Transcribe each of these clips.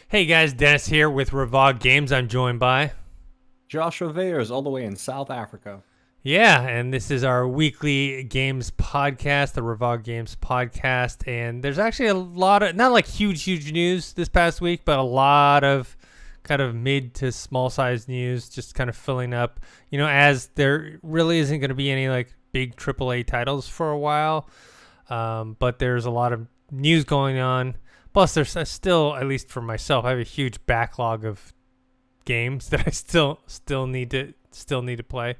Hey guys, Dennis here with Revog Games. I'm joined by. Joshua Weyers, all the way in South Africa. Yeah, and this is our weekly games podcast, the Revog Games podcast. And there's actually a lot of, not like huge news this past week, but a lot of kind of mid to small size news just kind of filling up, as there really isn't going to be any like big AAA titles for a while. But there's a lot of news going on. Plus, there's still, at least for myself, I have a huge backlog of games that I still need to play.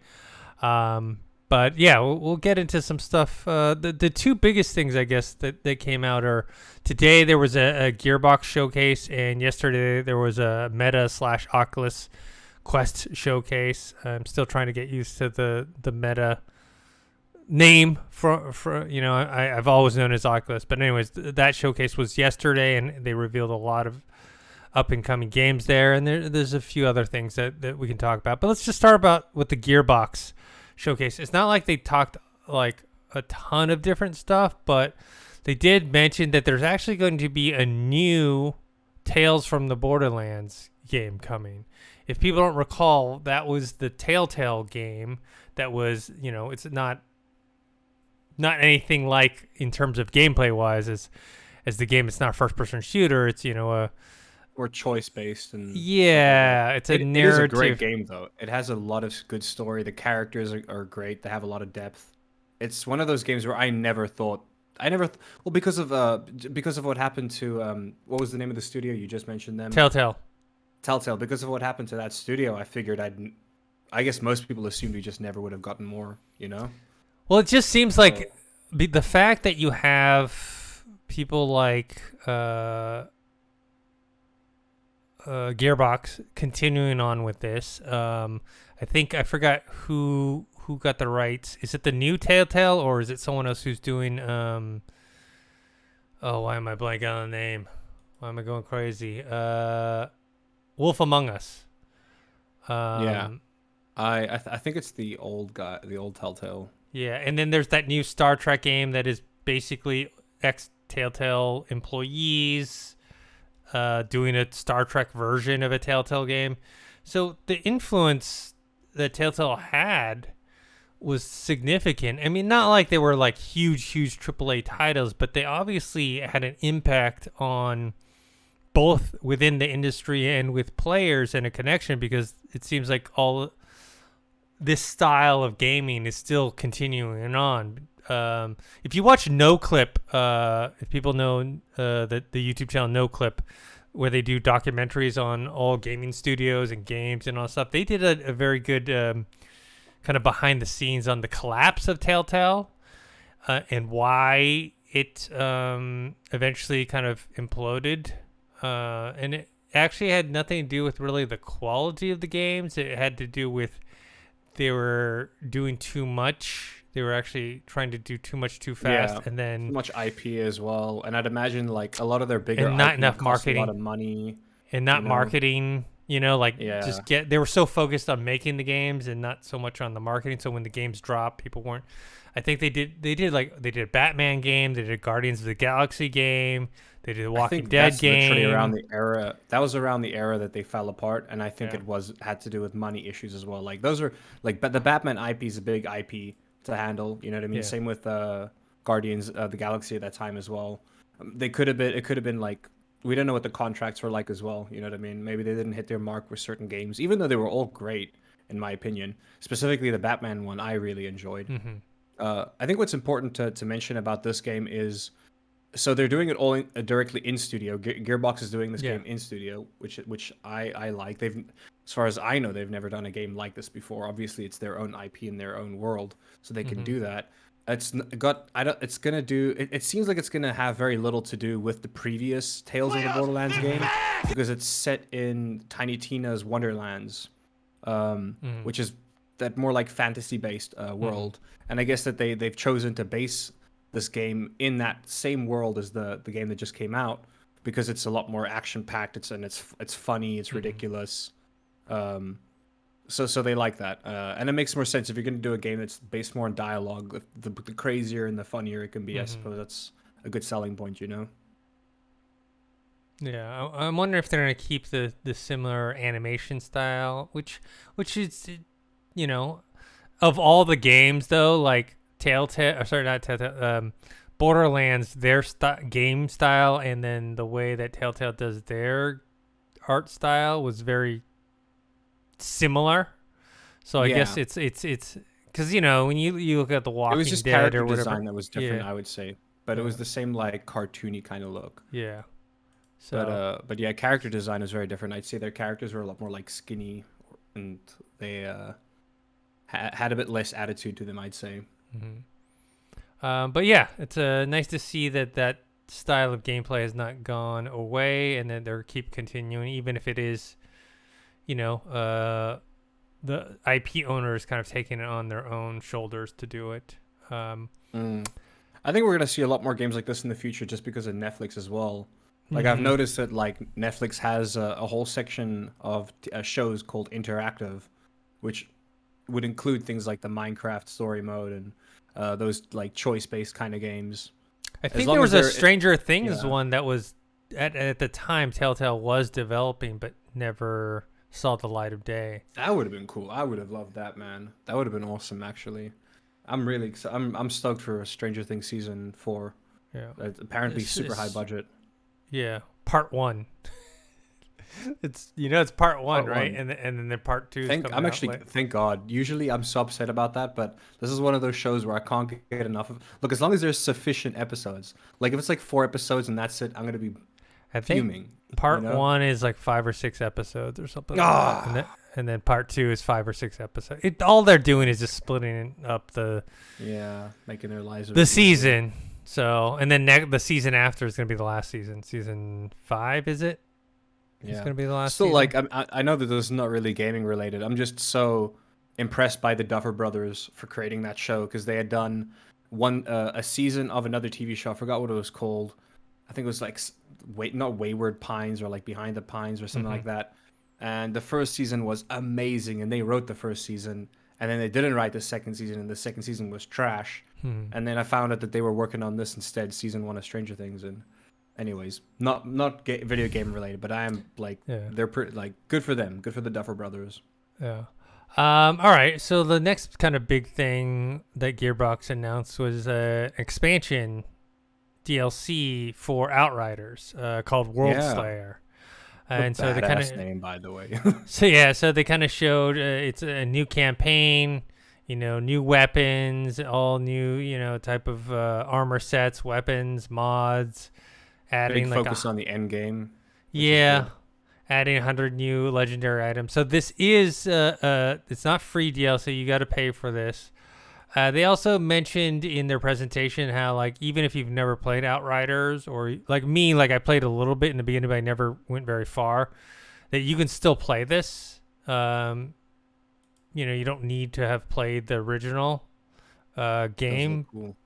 But yeah, we'll get into some stuff. The two biggest things I guess that came out are today there was a Gearbox Showcase, and yesterday there was a Meta / Oculus Quest Showcase. I'm still trying to get used to the Meta name for I've always known as Oculus, but anyways, that showcase was yesterday, and they revealed a lot of up and coming games there, and there's a few other things that we can talk about. But let's just start with the Gearbox Showcase. It's not like they talked like a ton of different stuff, but they did mention that there's actually going to be a new Tales from the Borderlands game coming. If people don't recall, that was the Telltale game that was, it's not anything like in terms of gameplay wise as the game. It's not a first person shooter. It's Or choice based and yeah, it's a it is a narrative. great game though. It has a lot of good story. The characters are great. They have a lot of depth. It's one of those games where well, because of what happened to what was the name of the studio you just mentioned them? Telltale. Telltale. Because of what happened to that studio, I guess most people assumed we just never would have gotten more, Well, it just seems So like the fact that you have people like Gearbox continuing on with this. I think I forgot who got the rights. Is it the new Telltale, or is it someone else who's doing? Oh, why am I blanking on the name? Why am I going crazy? Wolf Among Us. yeah, Um, I think it's the old guy, the old Telltale. yeah, and then there's that new Star Trek game that is basically ex Telltale employees doing a Star Trek version of a Telltale game. So the influence that Telltale had was significant. I mean, not like they were like huge AAA titles, but they obviously had an impact on both within the industry and with players, and a connection, because it seems like all this style of gaming is still continuing on. If you watch No Clip, if people know the YouTube channel No Clip, where they do documentaries on all gaming studios and games and all that stuff, they did a very good kind of behind the scenes on the collapse of Telltale and why it eventually kind of imploded. And it actually had nothing to do with really the quality of the games. It had to do with they were doing too much. They were actually trying to do too much too fast, Yeah, and too then much IP as well, and I'd imagine like a lot of their bigger and not IP enough costs a lot marketing of money. and You not know, marketing. Like yeah, they were so focused on making the games and not so much on the marketing. So when the games dropped, people weren't. I think they did a Batman game, they did a Guardians of the Galaxy game, they did a I Walking think Dead that's literally around game. the era. That was around the era that they fell apart, and I think Yeah. it was had to do with money issues as well. Like those are like, but the Batman IP is a big IP to handle. You know what I mean? Yeah. Same with Guardians of the Galaxy at that time as well. They could have been. It could have been like we don't know what the contracts were like as well. You know what I mean? Maybe they didn't hit their mark with certain games, even though they were all great in my opinion. Specifically, the Batman one I really enjoyed. Hmm. I think what's important to mention about this game is so they're doing it all directly in studio. Gearbox is doing this Yeah. game in studio, which I like. They've, as far as I know, they've never done a game like this before. Obviously, it's their own IP in their own world, so they can Hmm. do that. It's got I don't. It's gonna do. It seems like it's gonna have very little to do with the previous Tales of the Borderlands game because it's set in Tiny Tina's Wonderlands, Hmm. which is that more like fantasy based Hmm. world. And I guess that they've chosen to base this game in that same world as the game that just came out because it's a lot more action packed. It's funny. It's Hmm. ridiculous. Um, so they like that, and it makes more sense if you're going to do a game that's based more on dialogue. The crazier and the funnier it can be, I Hmm. suppose that's a good selling point. Yeah, I'm wondering if they're gonna keep the similar animation style, which is, you know, of all the games though, like Telltale, or sorry, not Telltale, Borderlands, their game style, and then the way that Telltale does their art style was very similar. So I guess Yeah, it's because when you look at The it was Walking just Dead character or whatever, design that was different, yeah, I would say, but it yeah, was the same like cartoony kind of look. yeah. But So yeah, character design is very different. I'd say their characters were a lot more like skinny, and they had a bit less attitude to them, I'd say. mhm. But yeah, it's nice to see that style of gameplay has not gone away, and that they're keep continuing, even if it is, the IP owners kind of taking it on their own shoulders to do it. Mm. I think we're gonna see a lot more games like this in the future, just because of Netflix as well. Like I've hmm noticed that like Netflix has a whole section of shows called interactive, which would include things like the Minecraft story mode and those like choice-based kind of games. I As think there long as was a they're Stranger Things yeah, one that was at the time Telltale was developing, but never saw the light of day. that would have been cool. I would have loved that, man. That would have been awesome, actually. I'm really I'm stoked for Stranger Things season 4. Yeah, It's apparently super high it's budget. yeah, part one. It's part one, Part right? one. And then the part two is coming out late. Thank God. Usually I'm so upset about that, but this is one of those shows where I can't get enough of. Look, as long as there's sufficient episodes, like if it's like 4 episodes and that's it, I'm gonna be I think fuming. You part know? one is like 5 or 6 episodes or something like that, Ah, and then part two is 5 or 6 episodes. All they're doing is just splitting up yeah, making their lives a the bit easier. season. So and then the season after is gonna be the last season. Season 5, is it? It's Yeah. gonna be the last Still, season. like I know that this is not really gaming related. I'm just so impressed by the Duffer Brothers for creating that show because they had done a season of another TV show. I forgot what it was called. I think it was like wait, not Wayward Pines or like Behind the Pines or something hmm like that. And the first season was amazing, and they wrote the first season, and then they didn't write the second season, and the second season was trash. hmm And then I found out that they were working on this instead, season 1 of Stranger Things. And anyways, not video game related, but I am like Yeah. they're pretty like good for them, good for the Duffer Brothers. Yeah. All right. So the next kind of big thing that Gearbox announced was expansion DLC for Outriders called Yeah, Worldslayer. what a And so they kind badass of name, by the way. so they kind of showed it's a new campaign, new weapons, all new, type of armor sets, weapons, mods, Big adding like focus on the end game, which is yeah, good. adding 100 new legendary items. So this is it's not free DLC. You got to pay for this. They also mentioned in their presentation how like even if you've never played Outriders or like me, like I played a little bit in the beginning, but I never went very far, that you can still play this. You don't need to have played the original Does look game, cool.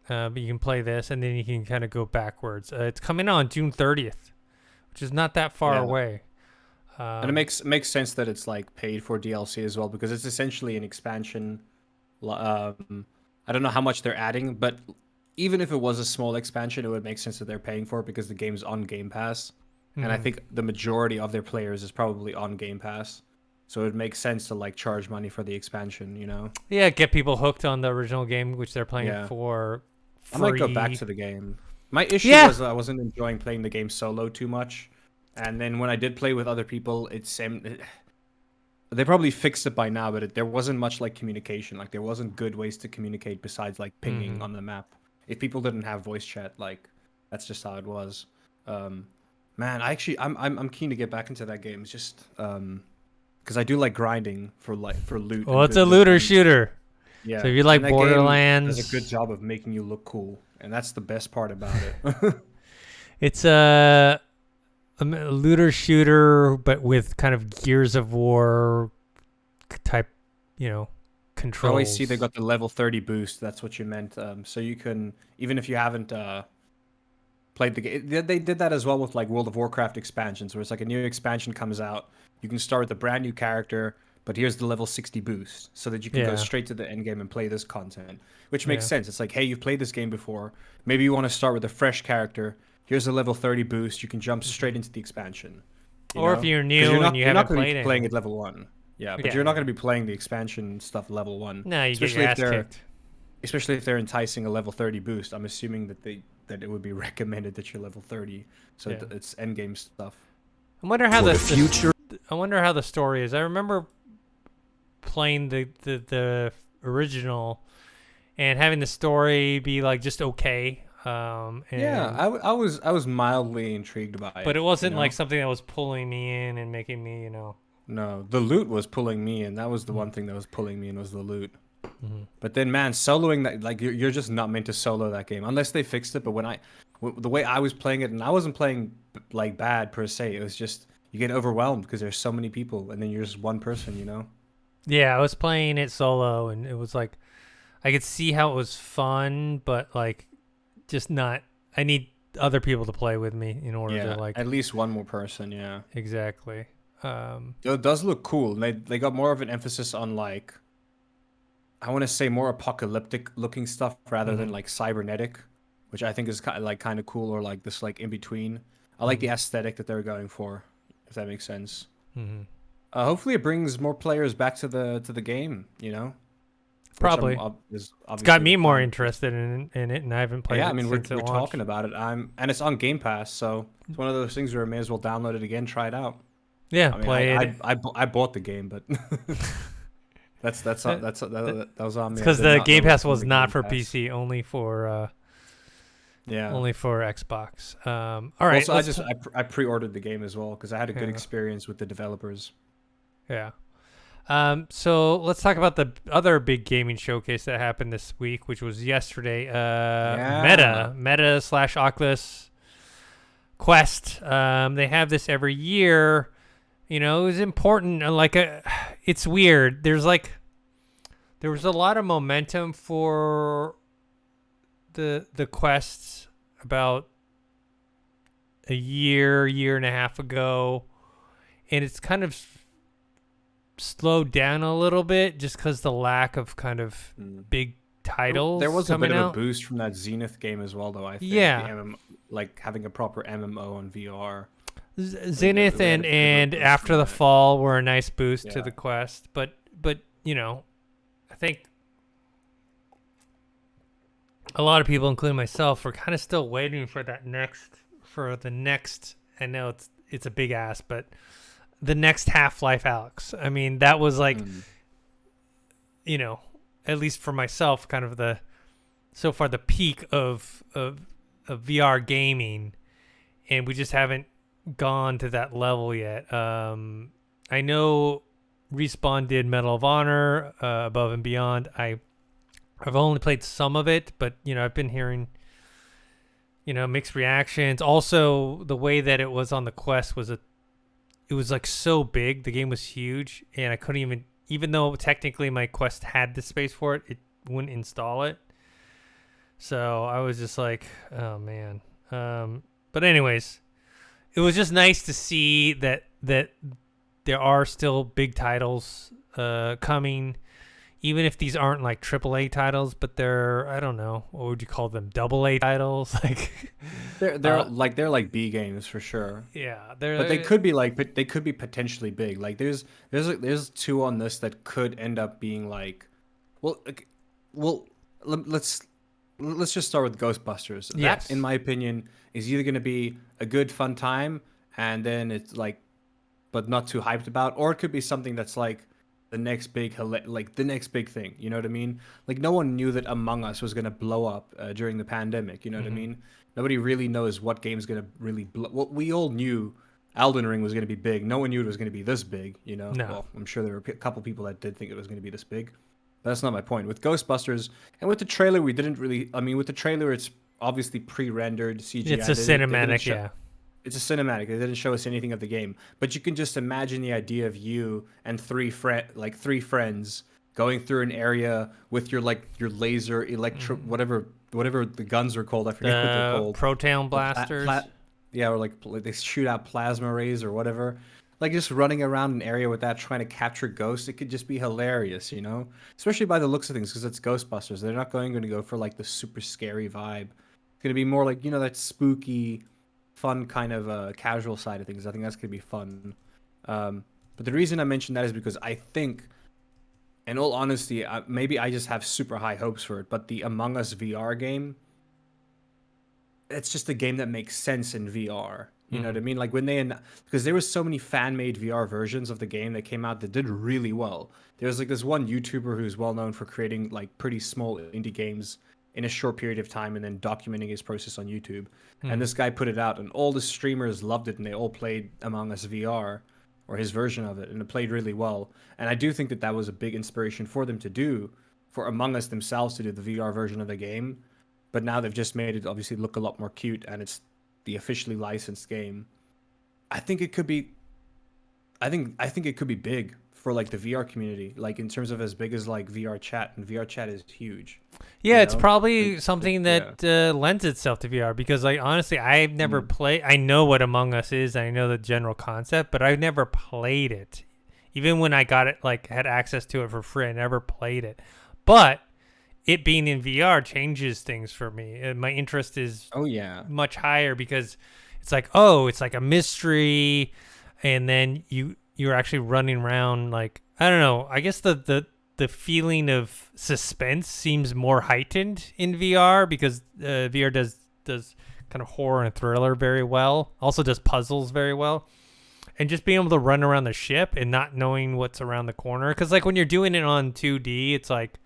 but you can play this and then you can kind of go backwards. It's coming out on June 30th, which is not that far Yeah, away. and it makes sense that it's like paid for DLC as well because it's essentially an expansion. I don't know how much they're adding, but even if it was a small expansion, it would make sense that they're paying for it because the game's on Game Pass, and I Mhm. think the majority of their players is probably on Game Pass, so it would make sense to like charge money for the expansion. You know? Yeah, get people hooked on the original game, which they're playing Yeah, for I might go back free. to the game. My issue Yeah. was I wasn't enjoying playing the game solo too much, and then when I did play with other people, they probably fixed it by now, but there wasn't much like communication. Like there wasn't good ways to communicate besides like pinging hmm on the map. If people didn't have voice chat, like that's just how it was. Um, Man, I'm keen to get back into that game. It's just because I do like grinding for loot Well, and it's good a loot. looter And shooter. yeah, So if you and like that game does a good Borderlands, job of making you look cool, and that's the best part about it. it's a looter shooter, but with kind of Gears of War type, I always see they controls. got the level 30 boost. That's what you meant. So you can, even if you haven't played the game, they did that as well with like World of Warcraft expansions, where it's like a new expansion comes out, you can start with a brand new character, but here's the level 60 boost, so that you can go Yeah, straight to the end game and play this content, which makes yeah, sense. It's like, hey, you've played this game before, maybe you want to start with a fresh character, here's a level 30 boost. You can jump straight into the expansion. Or if you're new and you haven't played it, playing at level 1. Yeah, but you're not going to be playing the expansion stuff level 1. No, you get your ass kicked. Especially if they're enticing a level 30 boost. I'm assuming that it would be recommended that you're level 30, so it's end game stuff. I wonder how the future. I wonder how the story is. I remember playing the original and having the story be like just okay. I was mildly intrigued by it, but it wasn't like something that was pulling me in and making me, you know. No, the loot was pulling me in. That was the one thing that was pulling me in, was the loot. But then, man, soloing that, like, you're just not meant to solo that game unless they fixed it. But the way I was playing it, and I wasn't playing like bad per se. It was just you get overwhelmed because there's so many people, and then you're just one person, you know. Yeah, I was playing it solo, and it was like I could see how it was fun, but like just not. I need other people to play with me in order to like at least one more person. Yeah, exactly. It does look cool. They got more of an emphasis on like, I want to say more apocalyptic looking stuff rather than like cybernetic, which I think is kind of cool, or like this like in between. I like the aesthetic that they're going for, if that makes sense. Hopefully it brings more players back to the game, you know. Probably. It's got me more interested in it, and I haven't played it. Yeah, I mean we're talking about it. And it's on Game Pass, so it's one of those things where I may as well download it again, try it out. Yeah, I mean, play it. I bought the game, but that was on me. Because the Game Pass was not for PC, only for only for Xbox. All right. Also, I pre-ordered the game as well because I had a good experience with the developers. Yeah. So let's talk about the other big gaming showcase that happened this week, which was yesterday. Meta/Oculus Quest. They have this every year. You know, it was important. It's weird. There was a lot of momentum for the Quests about a year and a half ago, and it's kind of slowed down a little bit just because the lack of kind of big titles. There was a bit of a boost from that Zenith game as well, though. I think like having a proper MMO on VR. Zenith and After the Fall were a nice boost to the Quest, but you know, I think a lot of people, including myself, were kind of still waiting for the next. I know it's a big ask, but the next Half-Life Alyx. I mean, that was like, you know, at least for myself, kind of the peak of VR gaming, and we just haven't gone to that level yet. I know Respawn did Medal of Honor, Above and Beyond. I've only played some of it, but you know, I've been hearing, you know, mixed reactions. Also, the way that it was on the Quest was it was like so big. The game was huge, and I couldn't even though technically my Quest had the space for it, it wouldn't install it. So I was just like, oh man. But anyways, it was just nice to see that there are still big titles coming, even if these aren't like AAA titles, but they're, I don't know, what would you call them, AA titles? Like they're like B games for sure. Yeah, but they could be potentially big. Like there's two on this that could end up being like, let's just start with Ghostbusters. Yes. That, in my opinion, is either going to be a good fun time and then it's like, but not too hyped about, or it could be something that's like the next big thing. You know what I mean? Like no one knew that Among Us was going to blow up during the pandemic. You know what I mean? Nobody really knows what game's going to really blow. Well, we all knew Elden Ring was going to be big. No one knew it was going to be this big. You know? No. Well, I'm sure there were a couple people that did think it was going to be this big. But that's not my point. With Ghostbusters and with the trailer, we didn't really. I mean, with the trailer, it's obviously pre-rendered CGI. It's a cinematic, yeah. It's a cinematic. They didn't show us anything of the game, but you can just imagine the idea of you and three friends going through an area with your laser whatever the guns are called. I forget what they're called. Proton blasters. Or like they shoot out plasma rays or whatever. Like just running around an area with that, trying to capture ghosts. It could just be hilarious, you know. Especially by the looks of things, because it's Ghostbusters. They're not going to go for like the super scary vibe. It's going to be more like, you know, that spooky, fun kind of casual side of things. I think that's gonna be fun. But the reason I mentioned that is because I think, in all honesty, maybe I just have super high hopes for it. But the Among Us VR game, it's just a game that makes sense in VR. You know what I mean? Like when because there was so many fan-made VR versions of the game that came out that did really well. There was like this one YouTuber who's well known for creating like pretty small indie games in a short period of time and then documenting his process on YouTube. And this guy put it out, and all the streamers loved it, and they all played Among Us VR or his version of it, and it played really well. And I do think that that was a big inspiration for them to do, for Among Us themselves to do the VR version of the game. But now they've just made it obviously look a lot more cute, and it's the officially licensed game. I think it could be I think it could be big for like the VR community, like in terms of as big as like VR chat, and VR chat is huge. Yeah, it's know? probably something that lends itself to VR, because like honestly, I've never played. I know what Among Us is, I know the general concept, but I've never played it. Even when I got it, like had access to it for free, I never played it. But it being in VR changes things for me. And my interest is much higher, because it's like, oh, it's like a mystery, and then you're actually running around, like, I don't know. I guess the feeling of suspense seems more heightened in VR, because VR does kind of horror and thriller very well. Also does puzzles very well. And just being able to run around the ship and not knowing what's around the corner, because like when you're doing it on 2D, it's like,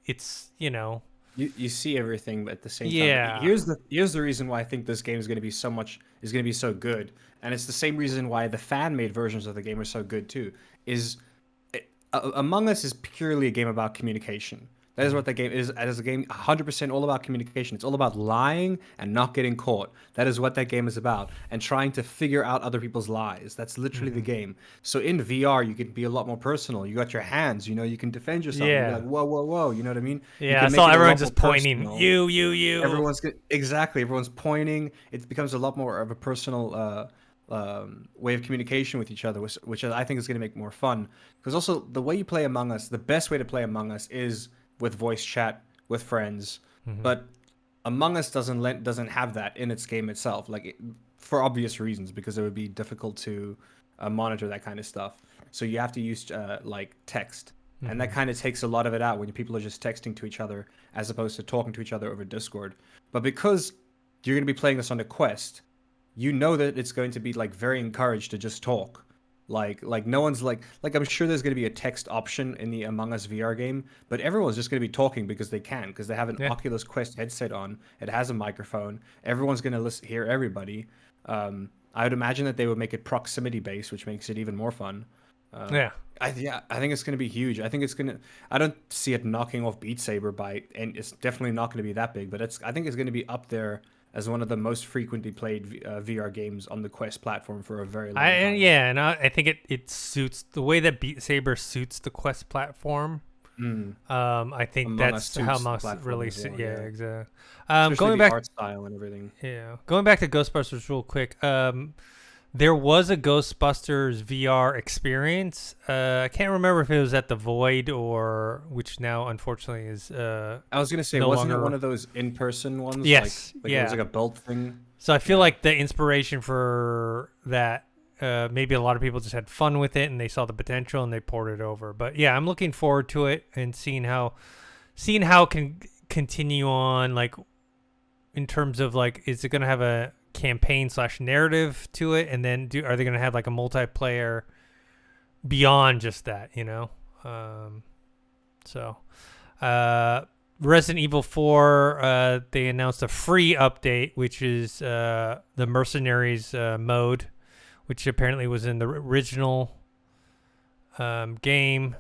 it's, you see everything, but at the same Yeah. time, here's the reason why I think this game is going to be so good, and it's the same reason why the fan-made versions of the game are so good too. Among Us is purely a game about communication. That is what that game is. As a game, 100% all about communication. It's all about lying and not getting caught. That is what that game is about, and trying to figure out other people's lies. That's literally the game. So in VR, you can be a lot more personal. You got your hands. You can defend yourself. Yeah. You're like, whoa, whoa, whoa. You know what I mean? Yeah, I saw everyone just pointing. Personal. You. Everyone's pointing. It becomes a lot more of a personal way of communication with each other, which I think is going to make more fun. Because also the way you play Among Us, the best way to play Among Us is with voice chat with friends, but Among Us doesn't have that in its game itself, for obvious reasons, because it would be difficult to monitor that kind of stuff. So you have to use like text, and that kind of takes a lot of it out when people are just texting to each other as opposed to talking to each other over Discord. But because you're going to be playing this on the Quest, you know that it's going to be like very encouraged to just talk. Like no one's like I'm sure there's going to be a text option in the Among Us VR game, but everyone's just going to be talking because they can, because they have an Oculus Quest headset on. It has a microphone. Everyone's going to hear everybody. I would imagine that they would make it proximity based, which makes it even more fun. I think it's going to be huge. I don't see it knocking off Beat Saber and it's definitely not going to be that big, but I think it's going to be up there as one of the most frequently played VR games on the Quest platform for a very long time. Yeah, and I think it suits the way that Beat Saber suits the Quest platform. I think that's how Among Us really suits. Well, yeah, exactly. Going back, art style and everything. Yeah, going back to Ghostbusters real quick. There was a Ghostbusters VR experience. I can't remember if it was at the Void or which now unfortunately is. I was gonna say, wasn't it one of those in-person ones? Yes, It was like a built thing. So I feel like the inspiration for that, maybe a lot of people just had fun with it and they saw the potential and they poured it over. But yeah, I'm looking forward to it and seeing how it can continue on, like in terms of like, is it gonna have a campaign/narrative to it, and then are they going to have like a multiplayer beyond just that, Resident Evil 4, they announced a free update, which is the Mercenaries mode, which apparently was in the original game,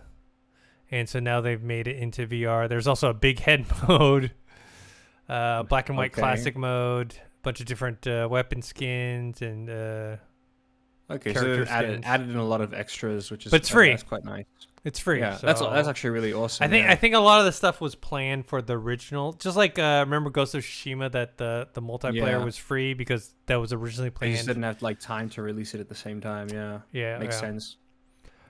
and so now they've made it into VR. There's also a big head mode, black and white classic mode, bunch of different weapon skins and so added in a lot of extras, which is, but it's free. That's quite nice. It's free. Yeah, so that's actually really awesome. I think a lot of the stuff was planned for the original. Just like remember Ghost of Tsushima, that the multiplayer was free because that was originally planned. They just didn't have like time to release it at the same time. Yeah, makes sense.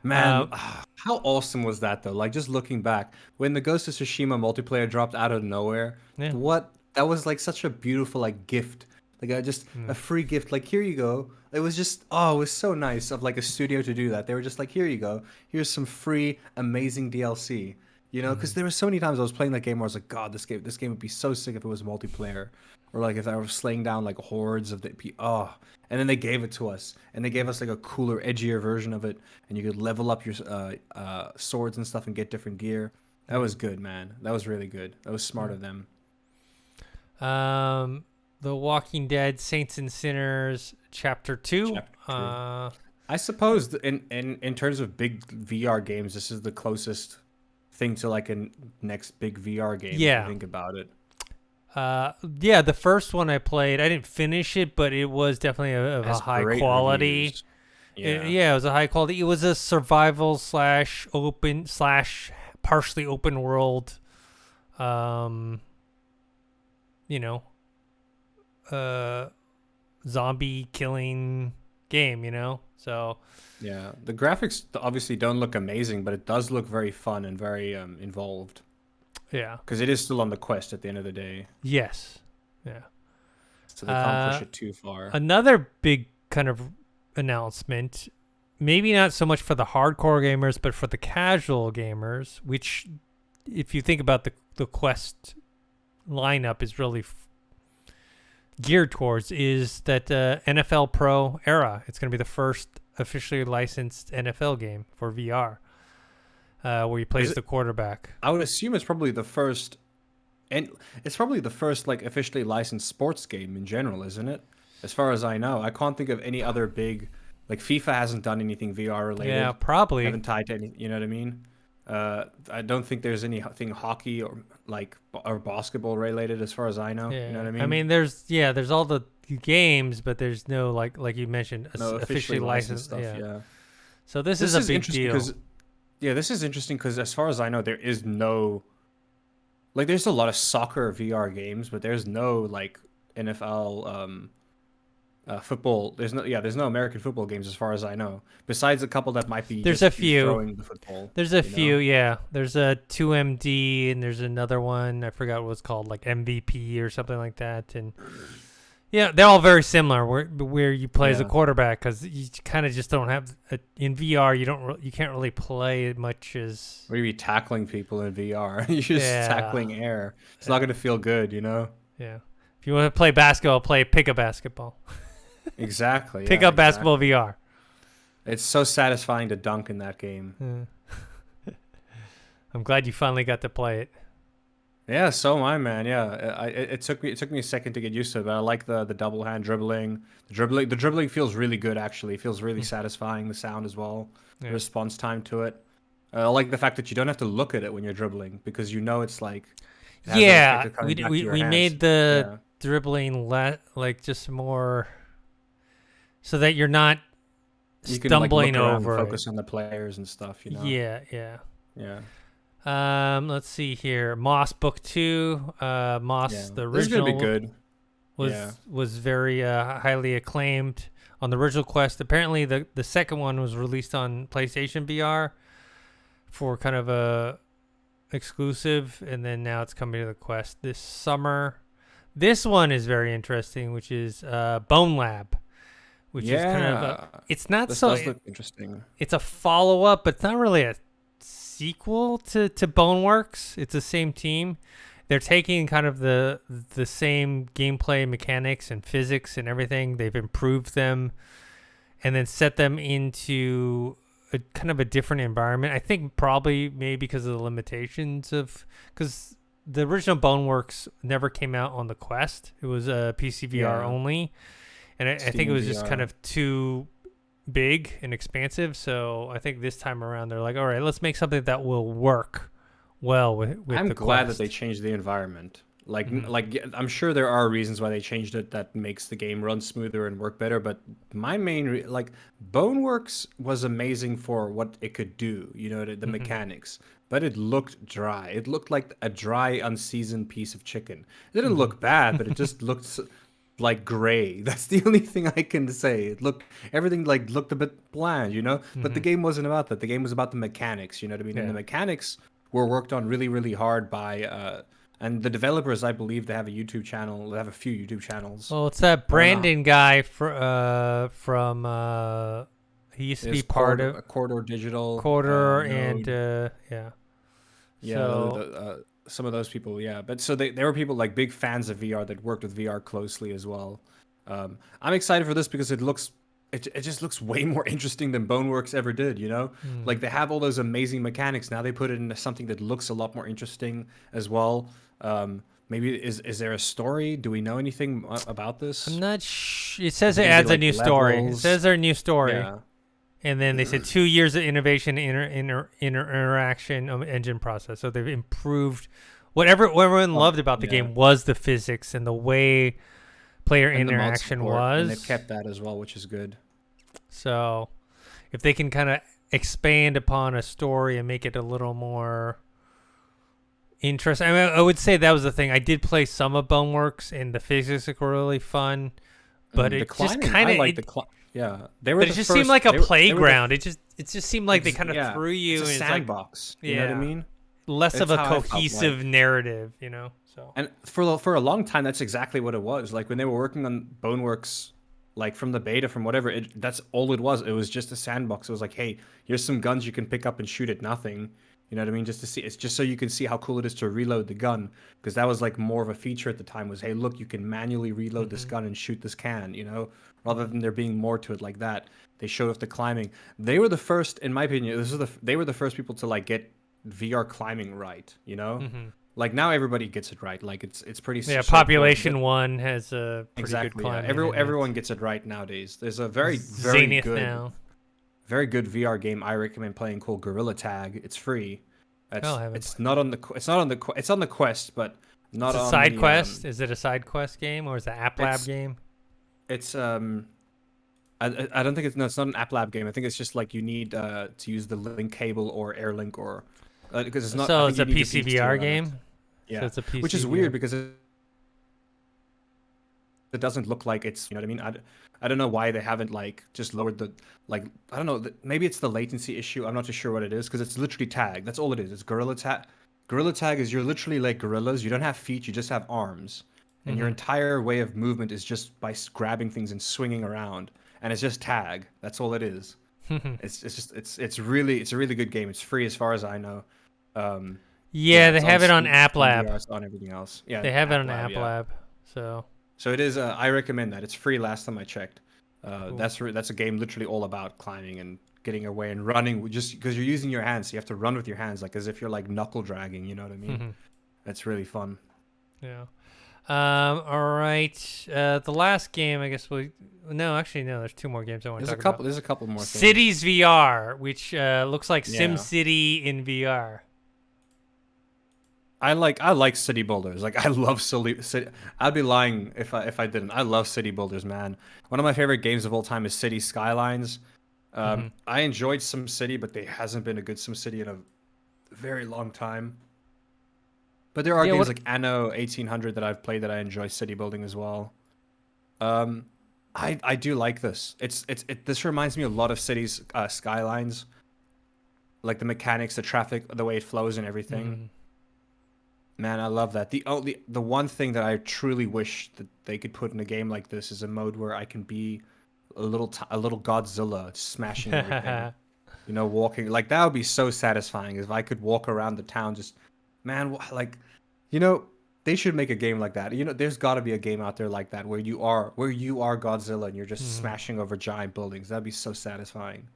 Man, how awesome was that though? Like just looking back, when the Ghost of Tsushima multiplayer dropped out of nowhere, that was like such a beautiful like gift Like just a free gift. Like, here you go. It was just, oh, it was so nice of like a studio to do that. They were just like, here you go. Here's some free, amazing DLC. You know, because there were so many times I was playing that game where I was like, God, this game would be so sick if it was multiplayer, or like if I was slaying down like hordes of and then they gave it to us, and they gave us like a cooler, edgier version of it, and you could level up your swords and stuff and get different gear. That was good, man. That was really good. That was smart of them. The Walking Dead Saints and Sinners Chapter 2. I suppose in terms of big VR games, this is the closest thing to like a next big VR game. Yeah. If you think about it. Yeah, the first one I played, I didn't finish it, but it was definitely of a high quality. Yeah. It was a high quality. It was a survival / open / partially open world, zombie killing game, so. Yeah, the graphics obviously don't look amazing, but it does look very fun and very involved. Yeah. Because it is still on the Quest at the end of the day. Yes. Yeah. So they can't push it too far. Another big kind of announcement, maybe not so much for the hardcore gamers, but for the casual gamers, which, if you think about the Quest lineup, is really geared towards, is that NFL Pro Era. It's going to be the first officially licensed NFL game for VR, where he plays the quarterback. I would assume it's probably the first, and it's probably the first like officially licensed sports game in general, isn't it? As far as I know, I can't think of any other big, like FIFA hasn't done anything VR related. Yeah, probably. Haven't tied to any. You know what I mean? I don't think there's anything hockey or basketball related as far as I know. Yeah. You know what I mean? I mean, there's all the games, but there's no like you mentioned, officially licensed stuff. Yeah. So this is a big deal. This is interesting because as far as I know, there is no, like, there's a lot of soccer VR games, but there's no like NFL football. There's no American football games as far as I know. Besides a couple that might be. There's a few. Throwing the football. There's a few, yeah. There's a 2MD, and there's another one. I forgot what it's called, like MVP or something like that. And yeah, they're all very similar. Where you play as a quarterback, because you kind of just don't have in VR. You can't really play as much as. Where you be tackling people in VR. You're just tackling air. It's not gonna feel good, you know. Yeah. If you want to play basketball, pick up basketball. Exactly. Pick up basketball VR. It's so satisfying to dunk in that game. I'm glad you finally got to play it. Yeah, so am I, man. Yeah, it took me a second to get used to it, but I like the double hand dribbling. The dribbling feels really good, actually. It feels really satisfying. The sound as well. The response time to it. I like the fact that you don't have to look at it when you're dribbling, because you know it's like. We made the dribbling just more. So that you're not stumbling over. Focus on the players and stuff, you know. Yeah. Let's see here. Moss Book 2. Moss, the original. This is gonna be good. Was very highly acclaimed on the original Quest. Apparently, the second one was released on PlayStation VR for kind of a exclusive, and then now it's coming to the Quest this summer. This one is very interesting, which is Bone Lab. Which is kind of it's not this so does look interesting. It's a follow-up, but it's not really a sequel to Boneworks. It's the same team. They're taking kind of the same gameplay mechanics and physics and everything. They've improved them and then set them into a kind of a different environment. I think probably maybe because of the limitations because the original Boneworks never came out on the Quest. It was a PC VR only. And I think it was just kind of too big and expansive. So I think this time around they're like, all right, let's make something that will work well with I'm the glad Quest. that they changed the environment. Like I'm sure there are reasons why they changed it that makes the game run smoother and work better. But my main Boneworks was amazing for what it could do. You know, the mechanics. But it looked dry. It looked like a dry, unseasoned piece of chicken. It didn't look bad, but it just looked like gray. That's the only thing I can say. Everything looked a bit bland, you know. But the game wasn't about that. The game was about the mechanics. You know what I mean? And the mechanics were worked on really, really hard by And the developers, I believe, they have a YouTube channel. They have a few YouTube channels. Well, it's that Brandon guy from he used to be part of Corridor Digital, Quarter and Node. yeah. Yeah, So some of those people, yeah. But so they were people like big fans of VR that worked with VR closely as well. I'm excited for this because it just looks way more interesting than Boneworks ever did, you know? Like they have all those amazing mechanics. Now they put it into something that looks a lot more interesting as well. Maybe is there a story? Do we know anything about this? I'm not it says Is it gonna be, adds a like, new story. It levels? says there's a new story. Yeah. And then they said 2 years of innovation interaction engine process. So they've improved what everyone loved about the game was the physics and the way player And the mod interaction support, was. and they've kept that as well, which is good. So if they can kind of expand upon a story and make it a little more interesting. I mean, I would say that was the thing. I did play some of Boneworks and the physics were really fun, but it just kind of yeah, they were. But it just seemed like a playground. It just seemed like they kind of threw you it's a in sandbox. Like, you know what I mean? Less of That's a how I felt cohesive narrative, you know. So and for a long time, that's exactly what it was. Like when they were working on Boneworks, like from the beta, from whatever, that's all it was. It was just a sandbox. It was like, hey, here's some guns you can pick up and shoot at nothing. You know what I mean? Just to see, it's just so you can see how cool it is to reload the gun, because that was like more of a feature at the time. Was, hey, look, you can manually reload this gun and shoot this can. You know, rather than there being more to it like that. They showed off the climbing. They were the first, in my opinion. They were the first people to like get VR climbing right. You know, like now everybody gets it right. Like it's pretty. Yeah, Population One has a pretty good climbing. Everyone gets it right nowadays. There's a very Zenith good. Now. Very good VR game I recommend playing called Gorilla Tag. It's free. It's not on the it's on the Quest, but not on a side the, quest. Is it a side quest game or is it an App Lab game? It's I don't think it's not an App Lab game. I think it's just like you need to use the link cable or AirLink or because it's not. So it's a PC VR game. Yeah, so it's a PC which is VR. weird because it doesn't look like it's, you know what I mean. I don't know why they haven't like just lowered the I don't know, maybe it's the latency issue. I'm not too sure what it is because it's literally tag. That's all it is. It's gorilla tag. Gorilla tag is you're literally like gorillas. You don't have feet. You just have arms, and your entire way of movement is just by grabbing things and swinging around. And it's just tag. That's all it is. It's a really good game. It's free as far as I know. Yeah, they have it on App Lab. It's on everything else. Yeah, they have it on App Lab. So it is. I recommend that. It's free. Last time I checked. Cool. That's a game literally all about climbing and getting away and running. Just because you're using your hands, so you have to run with your hands, like as if you're like knuckle dragging. You know what I mean? That's really fun. Yeah. All right. The last game, I guess there's two more games I want to talk about. There's a couple more things. Cities VR, which looks like SimCity in VR. I like city builders. Like I love city. I'd be lying if I didn't. I love city builders, man. One of my favorite games of all time is City Skylines. I enjoyed SimCity, but there hasn't been a good SimCity in a very long time. But there are games like Anno 1800 that I've played that I enjoy city building as well. I do like this. This reminds me a lot of Cities Skylines, like the mechanics, the traffic, the way it flows, and everything. Man, I love that. The one thing that I truly wish that they could put in a game like this is a mode where I can be a little Godzilla smashing everything. You know, walking like that would be so satisfying if I could walk around the town just, man, like, you know, they should make a game like that. You know, there's got to be a game out there like that where you are Godzilla and you're just smashing over giant buildings. That'd be so satisfying.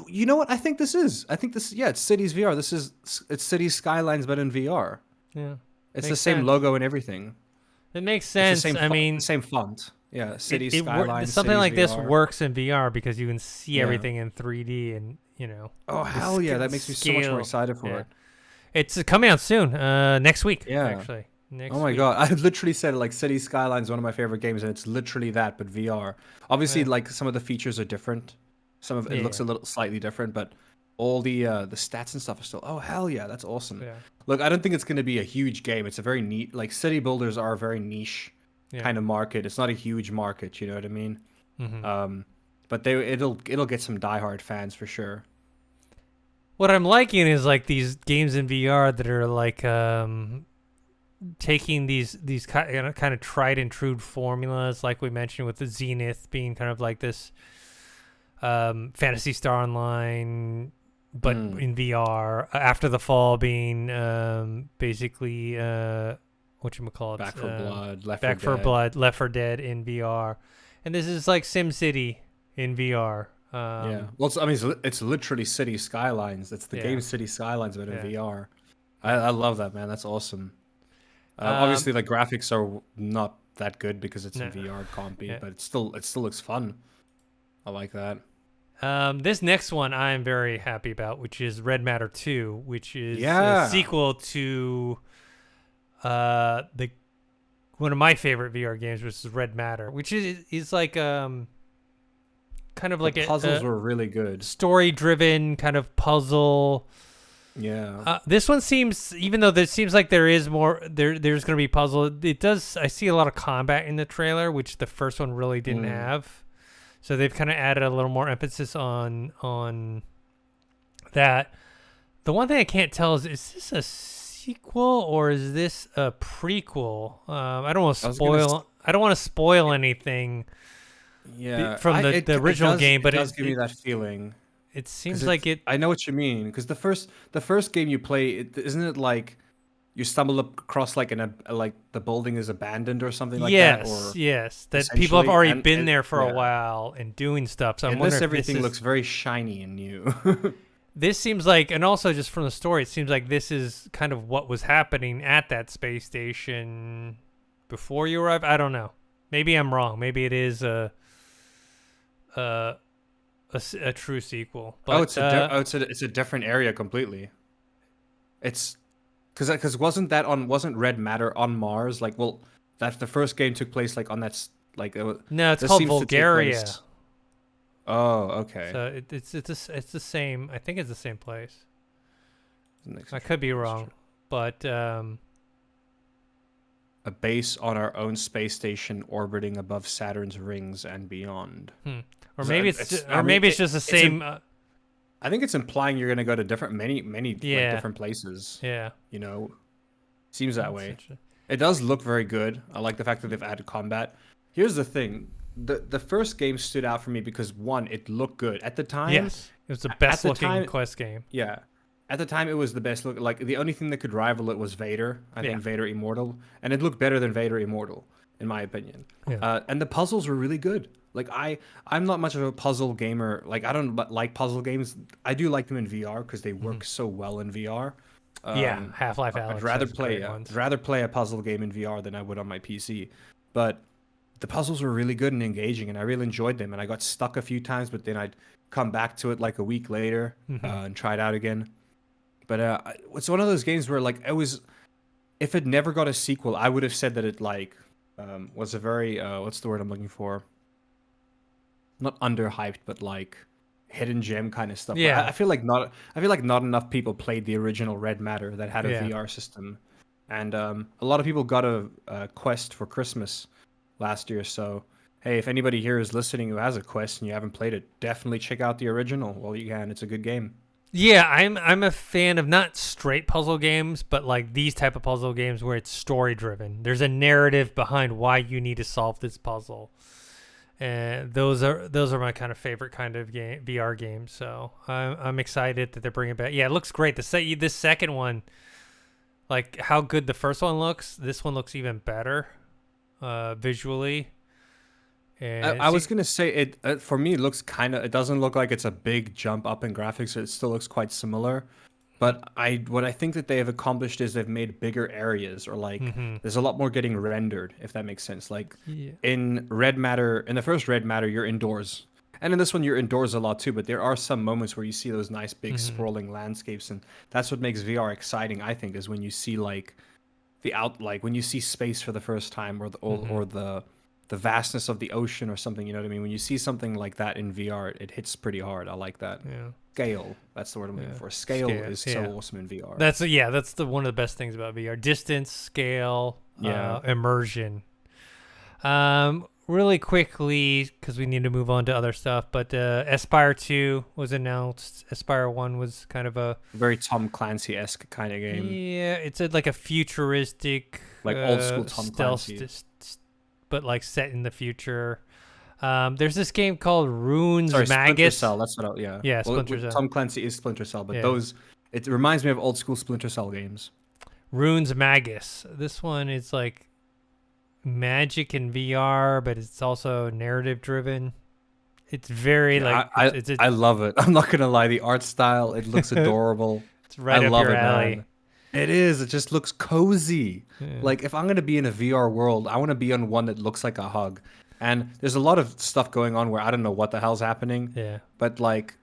You know what? I think this, it's Cities VR. It's Cities Skylines, but in VR. Yeah. It's the same logo and everything. It makes sense. Same font. Yeah, Cities Skylines. Something Cities like VR. this works in VR because you can see everything in 3D and, you know. Oh, hell yeah. That makes me so much more excited for it. It's coming out soon. Next week, actually. Oh my god, I literally said like City Skylines is one of my favorite games, and it's literally that, but VR. Obviously, like some of the features are different. Some of it looks a little slightly different, but all the stats and stuff are still. Oh hell yeah, that's awesome. Yeah. Look, I don't think it's going to be a huge game. It's a very neat, like city builders are a very niche kind of market. It's not a huge market, you know what I mean? But it'll get some diehard fans for sure. What I'm liking is like these games in VR that are like taking these kind of tried and true formulas, like we mentioned with the Zenith being kind of like this Phantasy Star Online, but in VR. After the Fall being basically whatchamacallit, Back for Blood, Left 4 Dead in VR, and this is like SimCity in VR. Yeah, well, it's literally City Skylines. It's the game City Skylines, but in VR. I love that, man. That's awesome. Obviously, the graphics are not that good because it's in VR compy, but it still looks fun. I like that. This next one I'm very happy about, which is Red Matter 2, which is a sequel to one of my favorite VR games, which is Red Matter, which is like kind of like puzzles were really good, story-driven kind of puzzle. Yeah. This one seems, even though it seems like there is more, there's going to be puzzle. It does. I see a lot of combat in the trailer, which the first one really didn't have. So they've kind of added a little more emphasis on that. The one thing I can't tell is this a sequel or is this a prequel? I don't want to spoil. I don't want to spoil anything. Yeah, from the original game, but it does give me that feeling. It seems like it. I know what you mean, because the first game you play, isn't it like you stumble across like the building is abandoned or something like that? Yes. That people have already been there for a while and doing stuff. So I'm wondering if everything looks very shiny and new. This seems like, and also just from the story, it seems like this is kind of what was happening at that space station before you arrived. I don't know. Maybe I'm wrong. Maybe it is a true sequel. But, it's a different area completely. It's because wasn't Red Matter on Mars? Like, well, that the first game took place like on that no, it's called Bulgaria. Oh, okay. So it's the same. I think it's the same place. I could be wrong, but a base on our own space station orbiting above Saturn's rings and beyond. Or maybe it's just the same. I think it's implying you're going to go to many different places. Yeah. You know, seems that way. It does look very good. I like the fact that they've added combat. Here's the thing. The first game stood out for me because, one, it looked good. At the time... Yes. It was the best looking Quest game. Yeah. At the time, it was the best look. Like, the only thing that could rival it was Vader. I think Vader Immortal. And it looked better than Vader Immortal, in my opinion. Yeah. And the puzzles were really good. Like, I'm not much of a puzzle gamer. Like, I don't like puzzle games. I do like them in VR because they work so well in VR. Half-Life Alyx. I'd rather play a puzzle game in VR than I would on my PC. But the puzzles were really good and engaging, and I really enjoyed them. And I got stuck a few times, but then I'd come back to it like a week later and try it out again. But it's one of those games where, like, if it never got a sequel, I would have said that it was a very what's the word I'm looking for? Not underhyped, but like hidden gem kind of stuff. Yeah, I feel like not enough people played the original Red Matter that had a VR system, and a lot of people got a Quest for Christmas last year. So hey, if anybody here is listening who has a Quest and you haven't played it, definitely check out the original while you can. It's a good game. Yeah, I'm a fan of not straight puzzle games, but like these type of puzzle games where it's story driven. There's a narrative behind why you need to solve this puzzle. And those are my kind of favorite kind of VR games. So I'm excited that they're bringing it back. Yeah, it looks great. This second one, like how good the first one looks, this one looks even better visually. And I was gonna say it for me. It looks it doesn't look like it's a big jump up in graphics. It still looks quite similar. But what I think that they have accomplished is they've made bigger areas, or like there's a lot more getting rendered, if that makes sense. Like in the first Red Matter, you're indoors, and in this one you're indoors a lot too. But there are some moments where you see those nice big sprawling landscapes, and that's what makes VR exciting. I think is when you see like when you see space for the first time, or the vastness of the ocean or something. You know what I mean? When you see something like that in VR, it hits pretty hard. I like that. Yeah. Scale. That's the word I'm looking for. Scale is so awesome in VR. That's one of the best things about VR. Distance, scale, immersion. really quickly, because we need to move on to other stuff, but Aspire 2 was announced. Aspire 1 was kind of a very Tom Clancy-esque kind of game. Yeah, it's like a futuristic, like old school Tom stealth, Clancy, but like set in the future. There's this game called Runes Splinter Magus. Cell. That's what. Yeah. Splinter Cell. Tom Clancy is Splinter Cell, but it reminds me of old school Splinter Cell games. Runes Magus. This one is like magic in VR, but it's also narrative driven. It's very I love it. I'm not gonna lie, the art style, it looks adorable. It's right up your alley. Man. It is. It just looks cozy. Yeah. Like if I'm gonna be in a VR world, I want to be on one that looks like a hug. And there's a lot of stuff going on where I don't know what the hell's happening. Yeah. But like,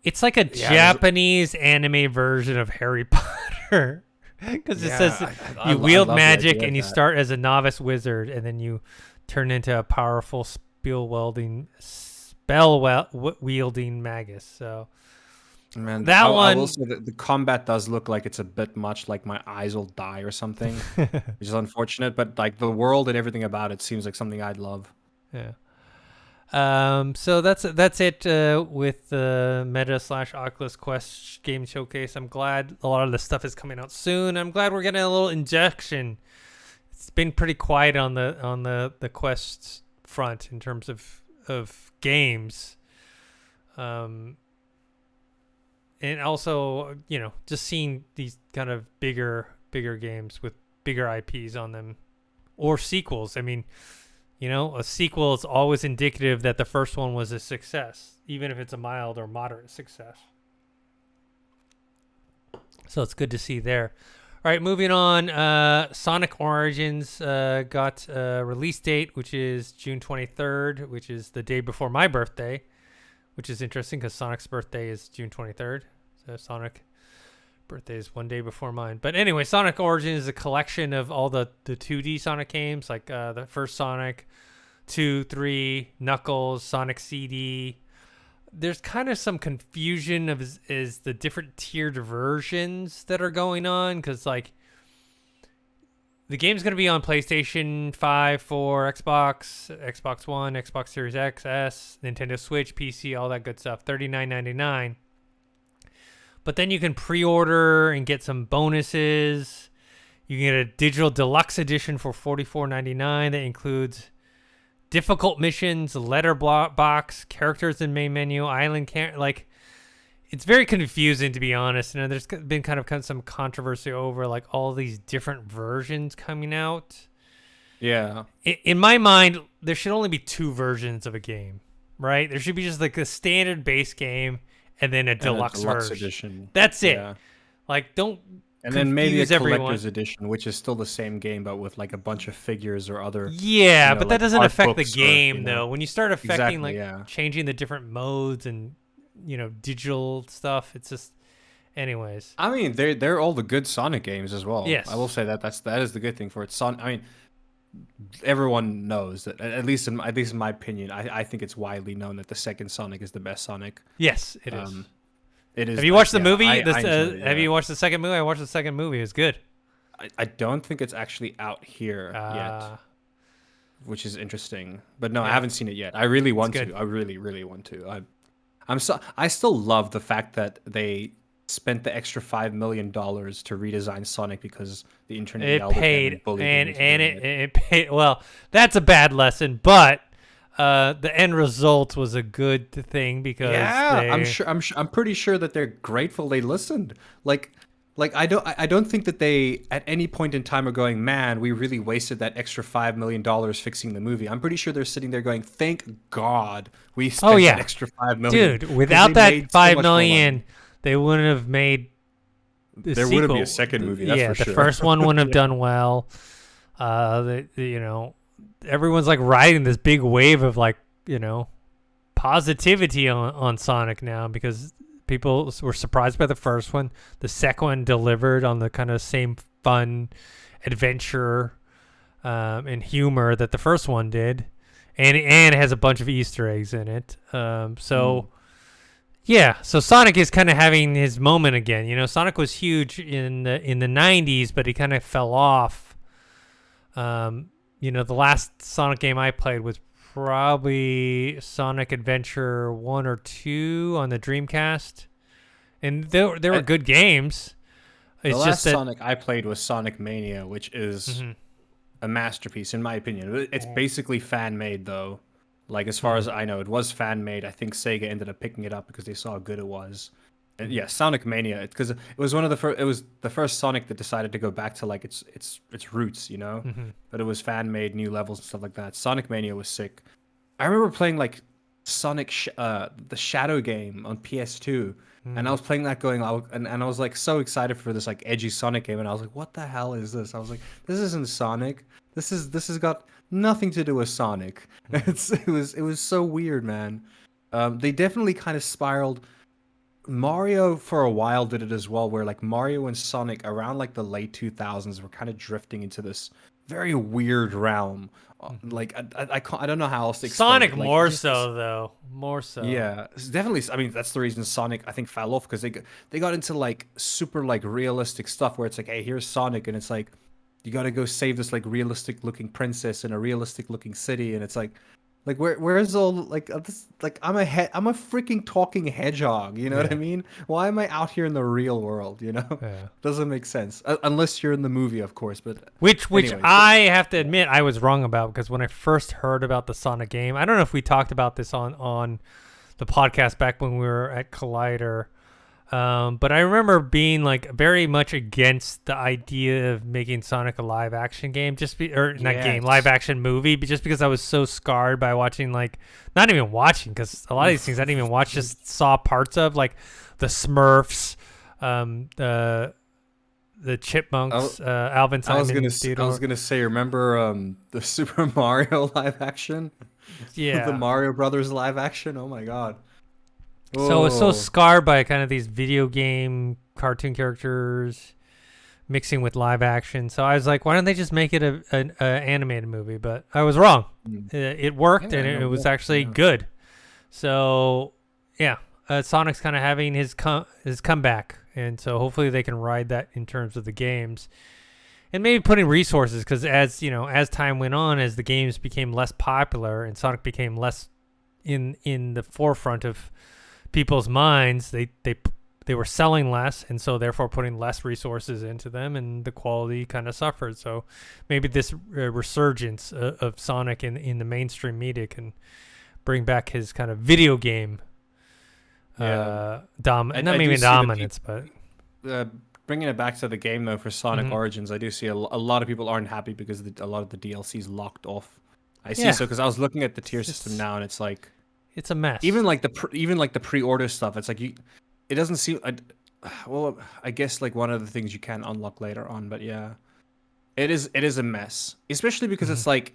it's like a Japanese anime version of Harry Potter. Because it says you wield magic and you start as a novice wizard, and then you turn into a powerful spell-wielding magus. So, man, I will say that the combat does look like it's a bit much, like my eyes will die or something, which is unfortunate. But like the world and everything about it seems like something I'd love. Yeah. So that's it with the Meta/Oculus Quest game showcase. I'm glad a lot of the stuff is coming out soon. I'm glad we're getting a little injection. It's been pretty quiet on the Quest front in terms of games. And also, just seeing these kind of bigger games with bigger IPs on them or sequels. I mean, a sequel is always indicative that the first one was a success, even if it's a mild or moderate success. So it's good to see there. All right, moving on. Sonic Origins got a release date, which is June 23rd, which is the day before my birthday, which is interesting because Sonic's birthday is June 23rd. So Sonic birthday is one day before mine. But anyway, Sonic Origins is a collection of all the 2D Sonic games, like the first Sonic, 2, 3, Knuckles, Sonic CD. There's kind of some confusion of is the different tiered versions that are going on, because like the game's going to be on PlayStation 5, 4, Xbox One, Xbox Series X, S, Nintendo Switch, PC, all that good stuff, $39.99. But then you can pre-order and get some bonuses. You can get a digital deluxe edition for $44.99 that includes difficult missions, letter box, characters in main menu, island like it's very confusing, to be honest. There's been kind of some controversy over like all these different versions coming out. Yeah. In my mind, there should only be 2 versions of a game, right? There should be just like a standard base game and then a deluxe version. Edition. That's it. Yeah. Like, don't and then maybe a collector's everyone. edition, which is still the same game, but with like a bunch of figures or other. Yeah, but that like doesn't affect the books game, though. When you start affecting Exactly, changing the different modes and digital stuff, it's just, anyways. I mean, they're all the good Sonic games as well. Yes, I will say that is the good thing for it. I mean, everyone knows that, at least in my opinion, I think it's widely known that the second Sonic is the best Sonic. Yes, it is. It is. Have you watched the movie? Have you watched the second movie? I watched the second movie. It was good. I don't think it's actually out here yet, which is interesting. But no, I haven't seen it yet. I really want to. I really, really want to. I still love the fact that they spent the extra $5 million to redesign Sonic because the internet it paid it paid. Well, that's a bad lesson, but the end result was a good thing because I'm pretty sure that they're grateful they listened. Like I don't think that they at any point in time are going, man, we really wasted that extra $5 million fixing the movie. I'm pretty sure they're sitting there going, thank God we spent that extra $5 million. Dude, without that $5 million, they wouldn't have made the sequel. Wouldn't be a second movie. That's for sure. The first one wouldn't have done well. Everyone's like riding this big wave of positivity on Sonic now because people were surprised by the first one. The second one delivered on the kind of same fun adventure and humor that the first one did, and it has a bunch of Easter eggs in it. Yeah, so Sonic is kind of having his moment again. Sonic was huge in the 90s, but he kind of fell off. The last Sonic game I played was probably Sonic Adventure 1 or 2 on the Dreamcast. And they were good games. It's the last just that Sonic I played was Sonic Mania, which is a masterpiece in my opinion. It's basically fan made though. Like as far as I know, it was fan made. I think Sega ended up picking it up because they saw how good it was. And yeah, Sonic Mania, because it was one of the first. It was the first Sonic that decided to go back to like its roots, you know. But it was fan made, new levels and stuff like that. Sonic Mania was sick. I remember playing like Sonic, the Shadow game on PS2, and I was playing that going out, and I was like so excited for this like edgy Sonic game, and I was like, what the hell is this? I was like, this isn't Sonic. This has got nothing to do with Sonic. It was so weird, man. They definitely kind of spiraled. Mario for a while did it as well, where like Mario and Sonic around like the late 2000s were kind of drifting into this very weird realm. Like I don't know how else to explain Sonic it. Like, more just so though, more so. yeah, it's definitely. I mean, that's the reason Sonic I think fell off because they got into like super like realistic stuff where it's like, hey, here's Sonic, and it's like you got to go save this like realistic looking princess in a realistic looking city, and it's like where's all like this, like I'm a freaking talking hedgehog, you know what I mean? Why am I out here in the real world, you know? Yeah. Doesn't make sense unless you're in the movie, of course, but Which anyway. I have to admit I was wrong about, because when I first heard about the Sonic game, I don't know if we talked about this on the podcast back when we were at Collider. But I remember being like very much against the idea of making Sonic a live action game, live action movie, but just because I was so scarred by watching, like, not even watching, because a lot of these things I didn't even watch, just saw parts of, like the Smurfs, the Chipmunks, Alvin Simon. I was gonna say, remember the Super Mario live action? Yeah, the Mario Brothers live action. Oh my god. So I was so scarred by kind of these video game cartoon characters mixing with live action. So I was like, why don't they just make it an animated movie? But I was wrong. It worked, and it was actually good. So yeah, Sonic's kind of having his comeback, and so hopefully they can ride that in terms of the games, and maybe putting resources, because as time went on, as the games became less popular and Sonic became less in the forefront of people's minds, they were selling less, and so therefore putting less resources into them, and the quality kind of suffered. So maybe this resurgence of Sonic in the mainstream media can bring back his kind of video game dominance, but bringing it back to the game though, for Sonic Origins, I do see a lot of people aren't happy because a lot of the DLC's locked off. I see. So because I was looking at the tier system now, and it's like, it's a mess. Even like the pre-order stuff, it's like it doesn't seem. Well, I guess like one of the things you can unlock later on, but yeah, it is a mess. Especially because it's like,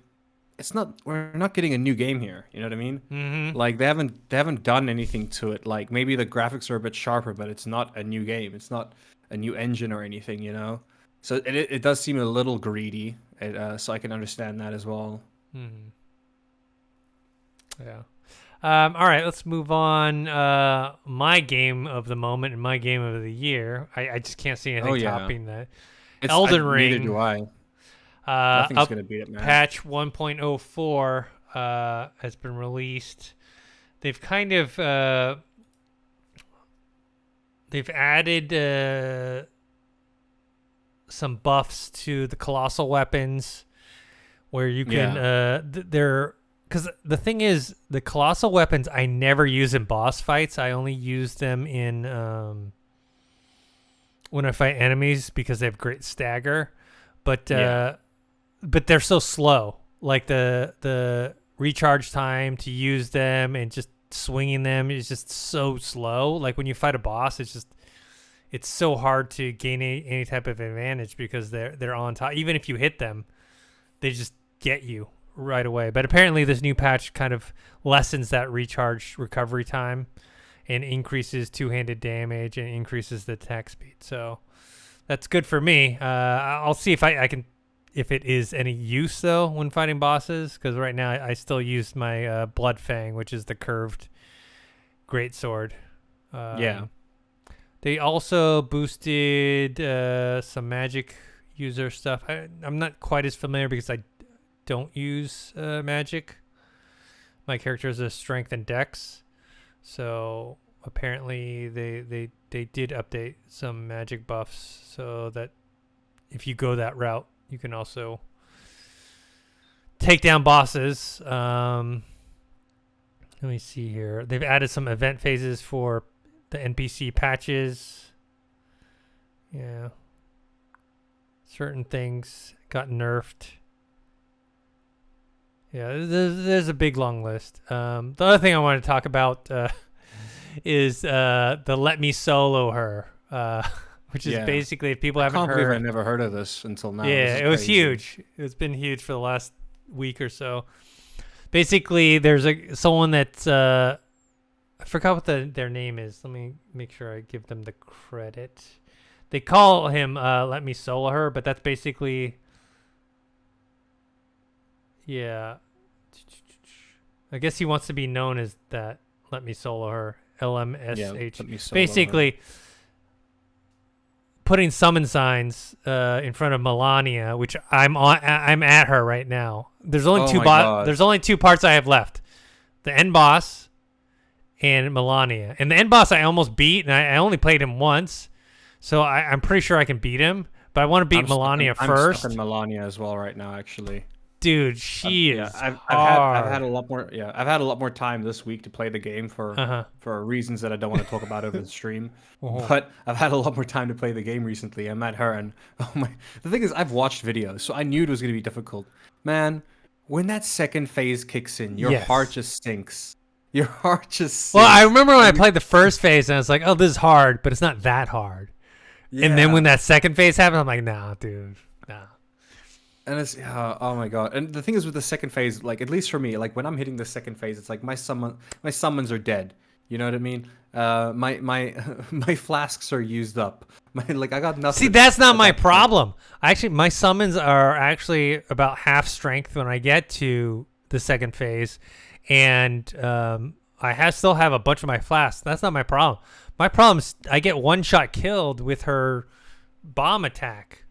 we're not getting a new game here. You know what I mean? Like they haven't done anything to it. Like maybe the graphics are a bit sharper, but it's not a new game. It's not a new engine or anything. You know, so it does seem a little greedy. So I can understand that as well. Yeah. All right, let's move on. My game of the moment and my game of the year. I just can't see anything topping that. Elden Ring. Neither do I. Nothing's going to beat it, man. Patch 1.04 has been released. They've kind of they've added some buffs to the colossal weapons, where you can they're. Because the thing is, the colossal weapons I never use in boss fights. I only use them in when I fight enemies, because they have great stagger. But they're so slow. Like the recharge time to use them and just swinging them is just so slow. Like when you fight a boss, it's so hard to gain any type of advantage, because they're on top. Even if you hit them, they just get you right away. But apparently this new patch kind of lessens that recharge recovery time and increases two-handed damage and increases the attack speed. So that's good for me. I'll see if I can, if it is any use though when fighting bosses, because right now I still use my Blood Fang, which is the curved greatsword. They also boosted some magic user stuff. I'm not quite as familiar because I don't use magic, My character is a strength and dex. So apparently they did update some magic buffs so that if you go that route, you can also take down bosses. Let me see here. They've added some event phases for the NPC patches. Yeah. Certain things got nerfed. Yeah, there's a big long list. The other thing I want to talk about is the Let Me Solo Her, which is basically, if people haven't heard. I never heard of this until now. Yeah, it was huge. It's been huge for the last week or so. Basically, there's someone that's I forgot what their name is. Let me make sure I give them the credit. They call him Let Me Solo Her, but that's basically, yeah. I guess he wants to be known as that. Let Me Solo Her. LMSH. Yeah, basically, putting summon signs in front of Melania, which I'm at her right now. There's only There's only two parts I have left: the end boss and Melania. And the end boss I almost beat, and I only played him once. So I'm pretty sure I can beat him, but I want to beat Melania first. I'm stuck in Melania as well right now, actually. Dude, she is I've had a lot more. Yeah, I've had a lot more time this week to play the game for reasons that I don't want to talk about over the stream. But I've had a lot more time to play the game recently. I'm at her, and oh my! The thing is, I've watched videos, so I knew it was going to be difficult. Man, when that second phase kicks in, your heart just sinks. Your heart just sinks. Well, I remember when I played the first phase, and I was like, "Oh, this is hard," but it's not that hard. Yeah. And then when that second phase happened, I'm like, "Nah, dude, nah." And it's oh my god! And the thing is with the second phase, like at least for me, like when I'm hitting the second phase, it's like my summons are dead. You know what I mean? My flasks are used up. I got nothing. See, that's not my problem. My summons are actually about half strength when I get to the second phase, and still have a bunch of my flasks. That's not my problem. My problem is I get one shot killed with her bomb attack.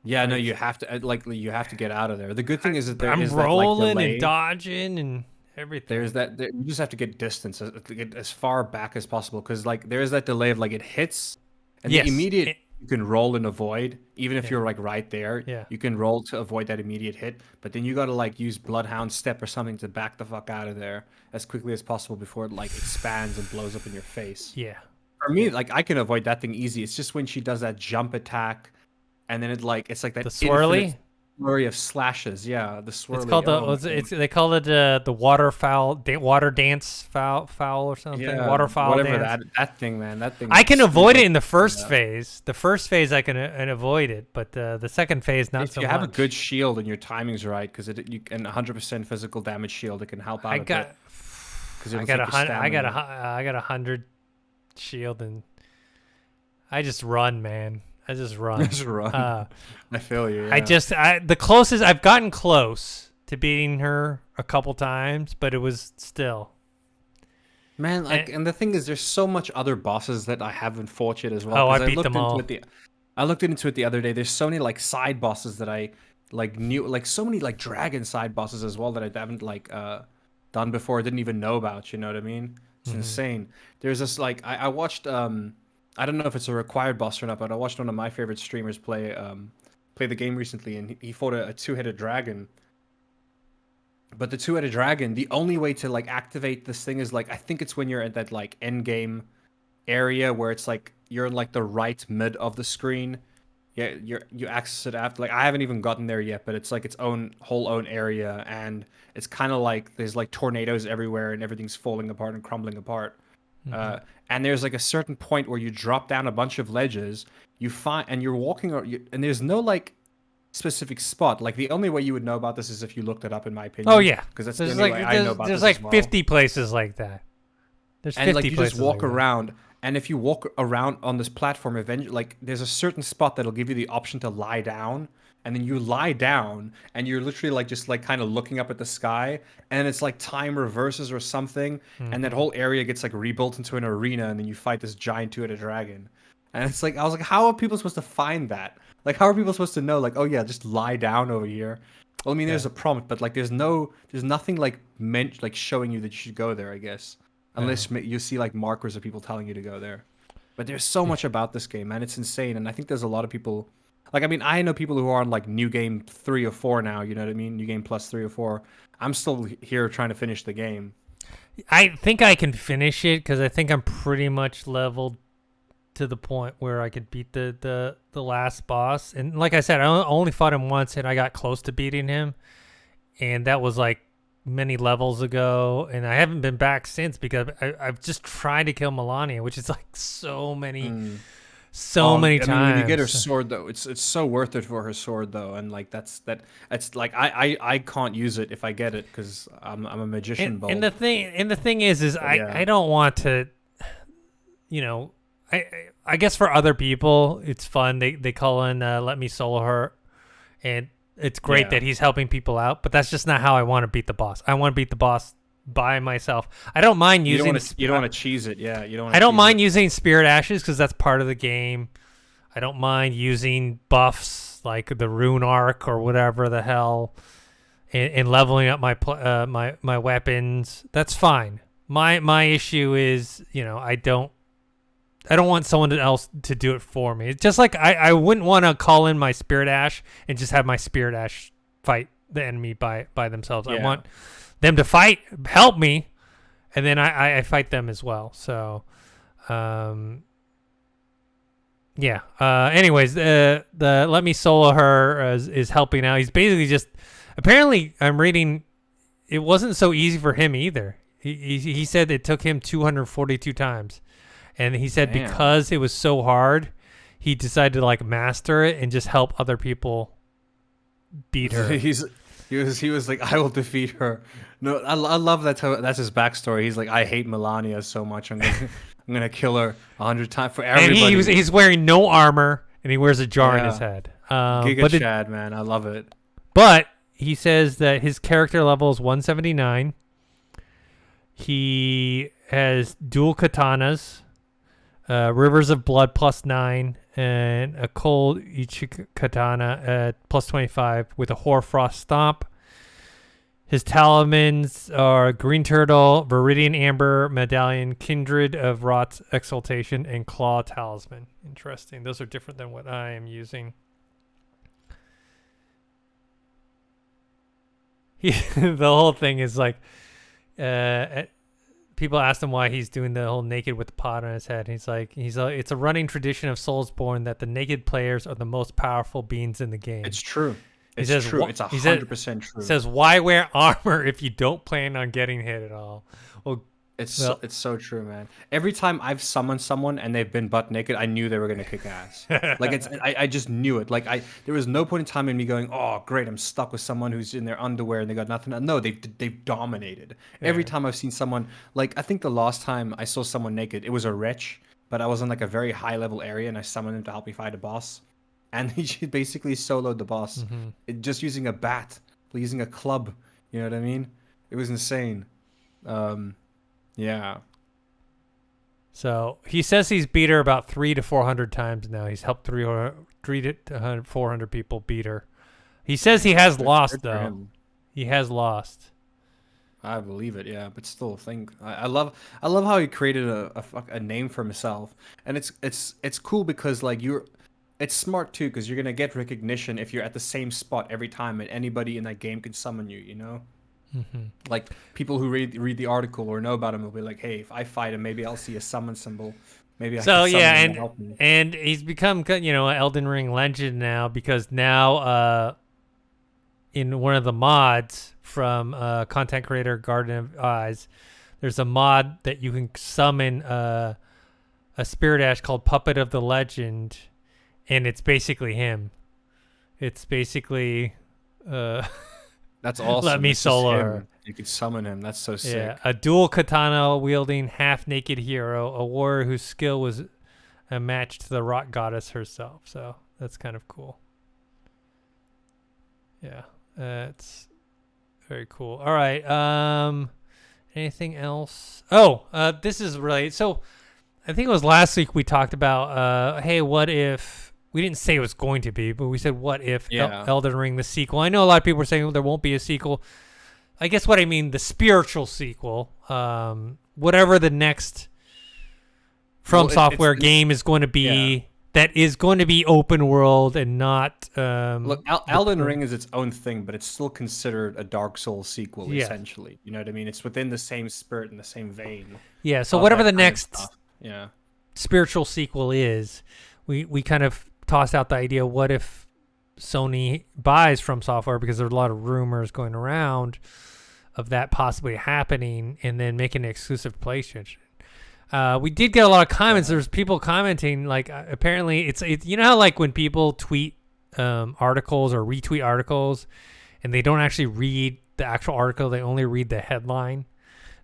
Yeah, no, you have to you have to get out of there. The good thing is that I'm rolling and dodging and everything. There's that. You just have to get distance, get as far back as possible, because there's that delay of it hits, and the immediate you can roll and avoid, even if you're right there. Yeah. You can roll to avoid that immediate hit, but then you gotta use Bloodhound Step or something to back the fuck out of there as quickly as possible before it expands and blows up in your face. Yeah. For me, I can avoid that thing easy. It's just when she does that jump attack. And then it's like that the swirly flurry of slashes. Yeah, the swirly. It's called they call it the water dance foul or something. Yeah, waterfowl whatever dance. that thing, man. That thing. I can avoid it in the first phase. The first phase I can avoid it, but the second phase not so much. If you have a good shield and your timing's right, because you can 100% physical damage shield, it can help out a bit. I got 100 shield and I just run, man. I just run. I feel you. Yeah. The closest I've gotten close to beating her a couple times, but it was still. Man, and the thing is, there's so much other bosses that I haven't fought yet as well. Oh, I beat them all. I looked into it the other day. There's so many side bosses that I knew, so many dragon side bosses as well that I haven't done before. I didn't even know about. You know what I mean? It's insane. There's this I watched I don't know if it's a required boss or not, but I watched one of my favorite streamers play the game recently, and he fought a two-headed dragon. But the two-headed dragon, the only way to activate this thing is I think it's when you're at that end game area where it's you're in the right mid of the screen. Yeah, you access it after. I haven't even gotten there yet, but it's its whole own area, and it's kind of there's tornadoes everywhere and everything's falling apart and crumbling apart. And there's a certain point where you drop down a bunch of ledges, and you're walking, and there's no specific spot. The only way you would know about this is if you looked it up, in my opinion. Oh yeah, because that's the only way I know about this. There's 50 places like that. There's 50 and you places just walk around, and if you walk around on this platform, eventually, there's a certain spot that'll give you the option to lie down. And then you lie down, and you're literally just kind of looking up at the sky, and it's time reverses or something, and that whole area gets rebuilt into an arena, and then you fight this giant two-headed dragon. And it's I was how are people supposed to find that? How are people supposed to know? Oh yeah, just lie down over here. Well, I mean, there's a prompt, but like, there's nothing like meant like showing you that you should go there. I guess, unless you see like markers of people telling you to go there. But there's so much about this game, man. It's insane, and I think there's a lot of people. Like, I mean, I know people who are on like New Game 3 or 4 now. You know what I mean? New Game Plus 3 or 4. I'm still here trying to finish the game. I think I can finish it because I think I'm pretty much leveled to the point where I could beat the last boss. And like I said, I only fought him once, and I got close to beating him, and that was like many levels ago, and I haven't been back since because I've just tried to kill Melania, which is like so many times. I mean, when you get her sword though, it's so worth it for her sword though, and like that's like I can't use it if I get it because I'm a magician. And the thing is I don't want to, you know. I guess for other people it's fun. They call in Let Me Solo Her, and it's great that he's helping people out. But that's just not how I want to beat the boss. I want to beat the boss by myself. I don't mind using. You don't want to cheese it. Yeah, you don't. I don't mind using Spirit Ashes because that's part of the game. I don't mind using buffs like the Rune Arc or whatever the hell, and leveling up my weapons. That's fine. My issue is, you know, I don't want someone else to do it for me. It's just like I wouldn't want to call in my Spirit Ash and just have my Spirit Ash fight the enemy by themselves. I want them to help me, and then I fight them as well. So, yeah. Anyways, the Let Me Solo Her is helping out. He's basically just, apparently I'm reading, it wasn't so easy for him either. He said it took him 242 times. And he said because it was so hard, he decided to like master it and just help other people beat her. He was like, I will defeat her. No, I love that. That's his backstory. He's like, I hate Melania so much. I'm gonna kill her 100 times for everybody. And he's wearing no armor and he wears a jar in his head. Giga Chad, man, I love it. But he says that his character level is 179. He has dual katanas. Rivers of Blood +9 and a cold Ichikatana at +25 with a Hoarfrost Stomp. His talismans are Green Turtle, Viridian Amber Medallion, Kindred of Rot's Exaltation, and Claw Talisman. Interesting. Those are different than what I am using. The whole thing is like, people asked him why he's doing the whole naked with the pot on his head. He's like, it's a running tradition of Soulsborne that the naked players are the most powerful beings in the game. It's true. It's true. It's 100% true. He says, why wear armor if you don't plan on getting hit at all? Well, it's so true, man. Every time I've summoned someone and they've been butt naked, I knew they were gonna kick ass. Like I just knew it. Like there was no point in time in me going, oh great, I'm stuck with someone who's in their underwear and they got nothing. No, they've dominated. Yeah. Every time I've seen someone, like I think the last time I saw someone naked, it was a wretch, but I was in like a very high level area and I summoned him to help me fight a boss, and he basically soloed the boss, just using a bat, using a club. You know what I mean? It was insane. Yeah. So he says he's beat her about 300 to 400 times now. He's helped 300 to 400 people beat her. He says he has lost though. He has lost. I believe it, yeah. But still, I love how he created a name for himself, and it's cool because like it's smart too because you're gonna get recognition if you're at the same spot every time, and anybody in that game can summon you. You know. Like people who read the article or know about him will be like, hey, if I fight him, maybe I'll see a summon symbol. Maybe I can summon him and help me. And he's become, you know, an Elden Ring legend now because now in one of the mods from content creator Garden of Eyes, there's a mod that you can summon a Spirit Ash called Puppet of the Legend, and it's basically him. It's basically that's awesome. Let Me Solo Her. You could summon him. That's so sick. Yeah, a dual katana wielding half naked hero, a warrior whose skill was a match to the rock goddess herself. So that's kind of cool. Yeah, that's very cool. All right. Anything else? Oh, this is really so. I think it was last week we talked about. Hey, what if we didn't say it was going to be, but we said, what if Yeah. Elden Ring, the sequel? I know a lot of people are saying there won't be a sequel. I guess what I mean, the spiritual sequel, whatever the next From Software game is going to be, that is going to be open world and not. Look, Elden Ring is its own thing, but it's still considered a Dark Souls sequel, essentially. You know what I mean? It's within the same spirit and the same vein. Yeah, so whatever the next yeah. spiritual sequel is, we kind of tossed out the idea, what if Sony buys From Software, because there's a lot of rumors going around of that possibly happening, and then making an exclusive PlayStation. We did get a lot of comments. There's people commenting, like, apparently it's you know how, like, when people tweet articles or retweet articles and they don't actually read the actual article, they only read the headline.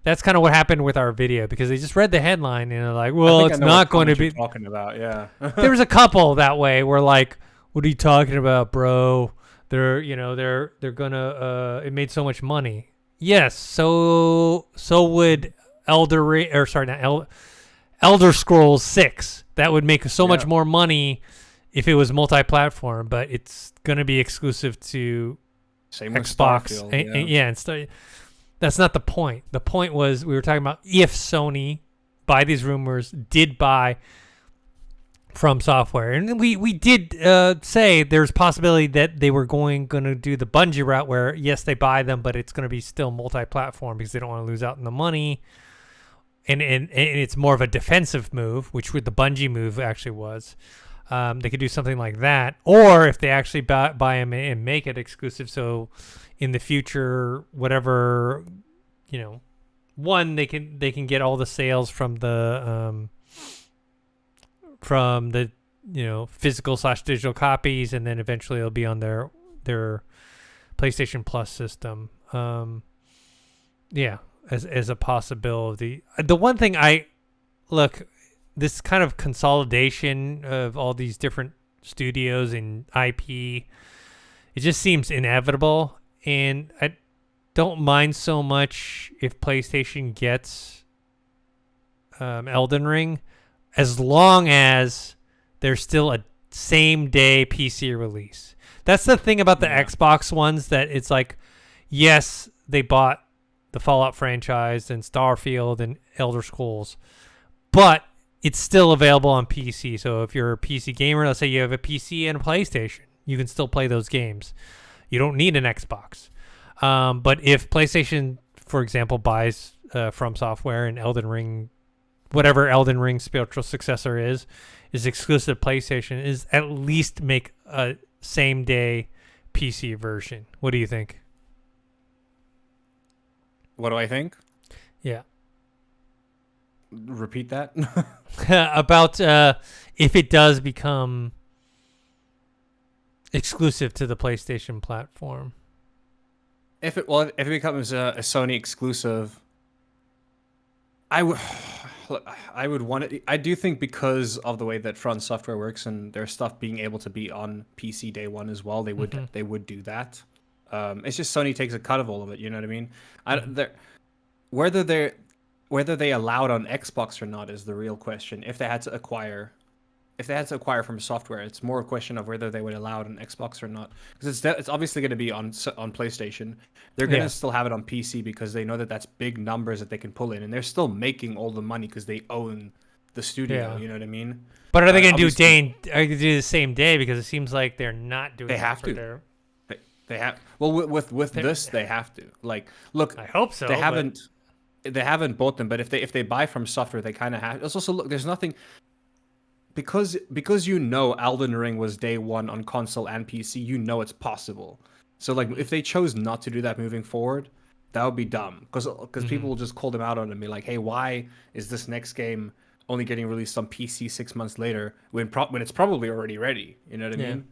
That's kind of what happened with our video, because they just read the headline and they're like, well, it's not going to be talking about. Yeah. There was a couple that way where, like, what are you talking about, bro? They're gonna it made so much money. Yes, so would Elder Scrolls 6. That would make so much more money if it was multi-platform, but it's gonna be exclusive to Xbox. And that's not the point. The point was, we were talking about if Sony, by these rumors, did buy From Software, and we did say there's possibility that they were going to do the Bungie route, where yes, they buy them, but it's going to be still multi-platform because they don't want to lose out on the money, and it's more of a defensive move, which the Bungie move actually was. They could do something like that, or if they actually buy them and make it exclusive, so in the future, whatever, one, they can get all the sales from the physical / digital copies, and then eventually it'll be on their PlayStation Plus system. As a possibility. The one thing this kind of consolidation of all these different studios and IP, it just seems inevitable, and I don't mind so much if PlayStation gets Elden Ring, as long as there's still a same day PC release. That's the thing about the Xbox ones, that it's like, yes, they bought the Fallout franchise and Starfield and Elder Scrolls, but it's still available on PC. So if you're a PC gamer, let's say you have a PC and a PlayStation, you can still play those games. You don't need an Xbox. But if PlayStation, for example, buys From Software, and Elden Ring, whatever Elden Ring spiritual successor is exclusive to PlayStation, is at least make a same day PC version. What do you think? What do I think? Yeah. Repeat that. About if it does become exclusive to the PlayStation platform. If it becomes a Sony exclusive, I would want it. I do think, because of the way that From Software works and their stuff being able to be on PC day one as well, they would do that. It's just Sony takes a cut of all of it. You know what I mean? Whether they allowed on Xbox or not is the real question. If they had to acquire From Software, it's more a question of whether they would allow it on Xbox or not, because it's obviously going to be on PlayStation. They're going to still have it on PC because they know that that's big numbers that they can pull in, and they're still making all the money because they own the studio. You know what I mean? But are they going to do the same day? Because it seems like they're not doing. They have to. They have. Well, with this, they have to. Like, look. I hope so. They haven't bought them, but if they buy From Software, they kind of have. It's also, look, there's nothing. Because Elden Ring was day one on console and PC, it's possible. So, like, if they chose not to do that moving forward, that would be dumb. Because people will just call them out on it and be like, hey, why is this next game only getting released on PC 6 months later when it's probably already ready? You know what I mean?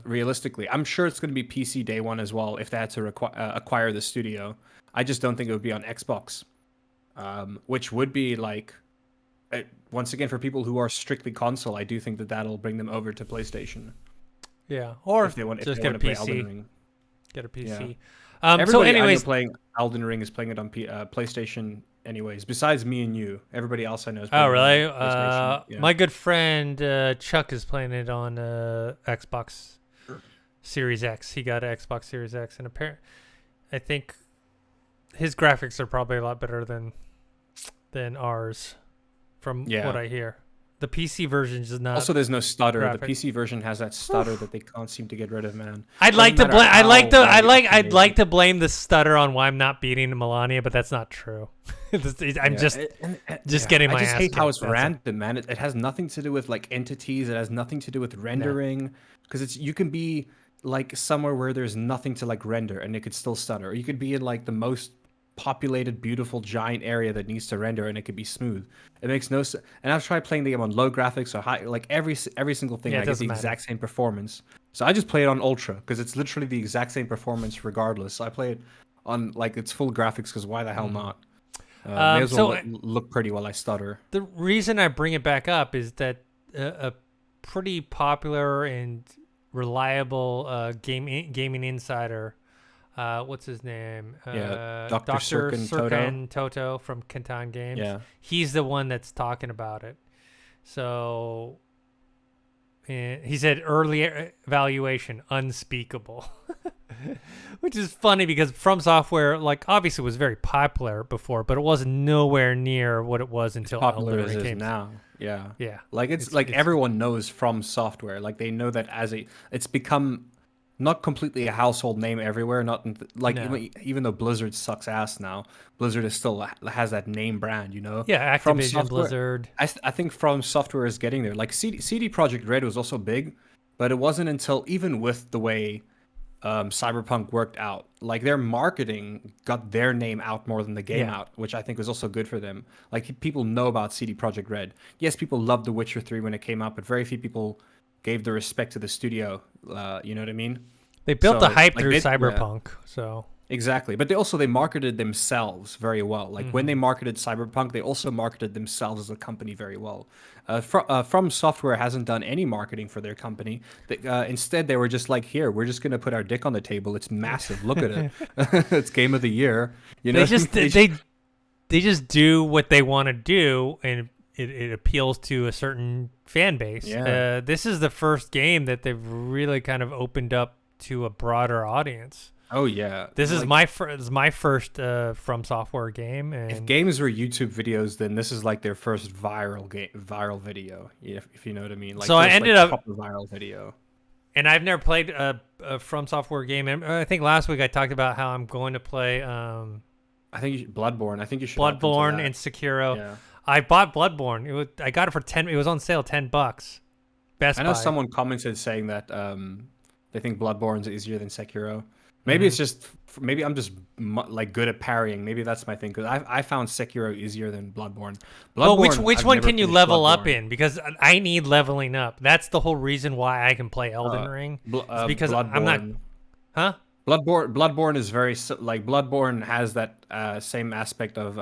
Realistically, I'm sure it's going to be PC day one as well if they had to acquire the studio. I just don't think it would be on Xbox, which would be like... once again, for people who are strictly console, I do think that'll bring them over to PlayStation. Yeah, or if they want just get a play PC. Elden Ring. Get a PC. Yeah. So, anyways, playing Elden Ring is playing it on PlayStation anyways. Besides me and you, everybody else I know is Oh, playing it really? on PlayStation. Yeah. My good friend Chuck is playing it on Xbox Series X. He got an Xbox Series X, and I think his graphics are probably a lot better than ours, from what I hear. The PC version is not. Also, there's no stutter. graphic. The PC version has that stutter that they can't seem to get rid of, man. I'd like to blame. I'd like to blame the stutter on why I'm not beating Melania, but that's not true. I'm just getting my. I just ass hate how kicked, it's random, man. It has nothing to do with like entities. It has nothing to do with rendering, because you can be like somewhere where there's nothing to like render, and it could still stutter. Or you could be in like the most populated, beautiful, giant area that needs to render, and it could be smooth. It makes no sense. And I've tried playing the game on low graphics or high, like every single thing. I get the exact same performance. So I just play it on ultra because it's literally the exact same performance regardless. So I play it on like its full graphics because why the hell not? May as well look pretty while I stutter. The reason I bring it back up is that a pretty popular and reliable gaming insider. What's his name? Dr. Sirkin Toto from Kantan Games. Yeah. He's the one that's talking about it. So he said early evaluation unspeakable, which is funny because From Software, like, obviously was very popular before, but it was nowhere near what it was until popular Elden as Ring it came. is now. Yeah. Yeah. Like it's everyone knows From Software. Like they know that it's become not completely a household name everywhere. Even though Blizzard sucks ass now, Blizzard is still has that name brand, you know. Yeah, Activision, Blizzard. I think From Software is getting there. Like CD Projekt Red was also big, but it wasn't until even with the way Cyberpunk worked out, like their marketing got their name out more than the game out, which I think was also good for them. Like people know about CD Projekt Red. Yes, people loved The Witcher 3 when it came out, but very few people gave the respect to the studio. You know what I mean? They built the hype through Cyberpunk, so exactly. But they marketed themselves very well. Like when they marketed Cyberpunk, they also marketed themselves as a company very well. From Software hasn't done any marketing for their company. Instead, they were just like, "Here, we're just gonna put our dick on the table. It's massive. Look at it. It's game of the year." You know, they just do what they want to do, and it appeals to a certain fan base. Yeah. This is the first game that they've really kind of opened up to a broader audience. Oh yeah, this is my first From Software game. And if games were YouTube videos, then this is like their first viral video. If you know what I mean. Like, so I ended up proper viral video. And I've never played a From Software game. And I think last week I talked about how I'm going to play. I think Bloodborne. I think you should. Bloodborne and Sekiro. Yeah. I bought Bloodborne. I got it for $10. It was on sale, $10. Best Buy. I know someone commented saying that they think Bloodborne's easier than Sekiro. Maybe it's just maybe I'm just like good at parrying. Maybe that's my thing because I found Sekiro easier than Bloodborne. Well, which one can you level up in? Because I need leveling up. That's the whole reason why I can play Elden Ring. Because Bloodborne. I'm not. Huh? Bloodborne is very like Bloodborne has that same aspect of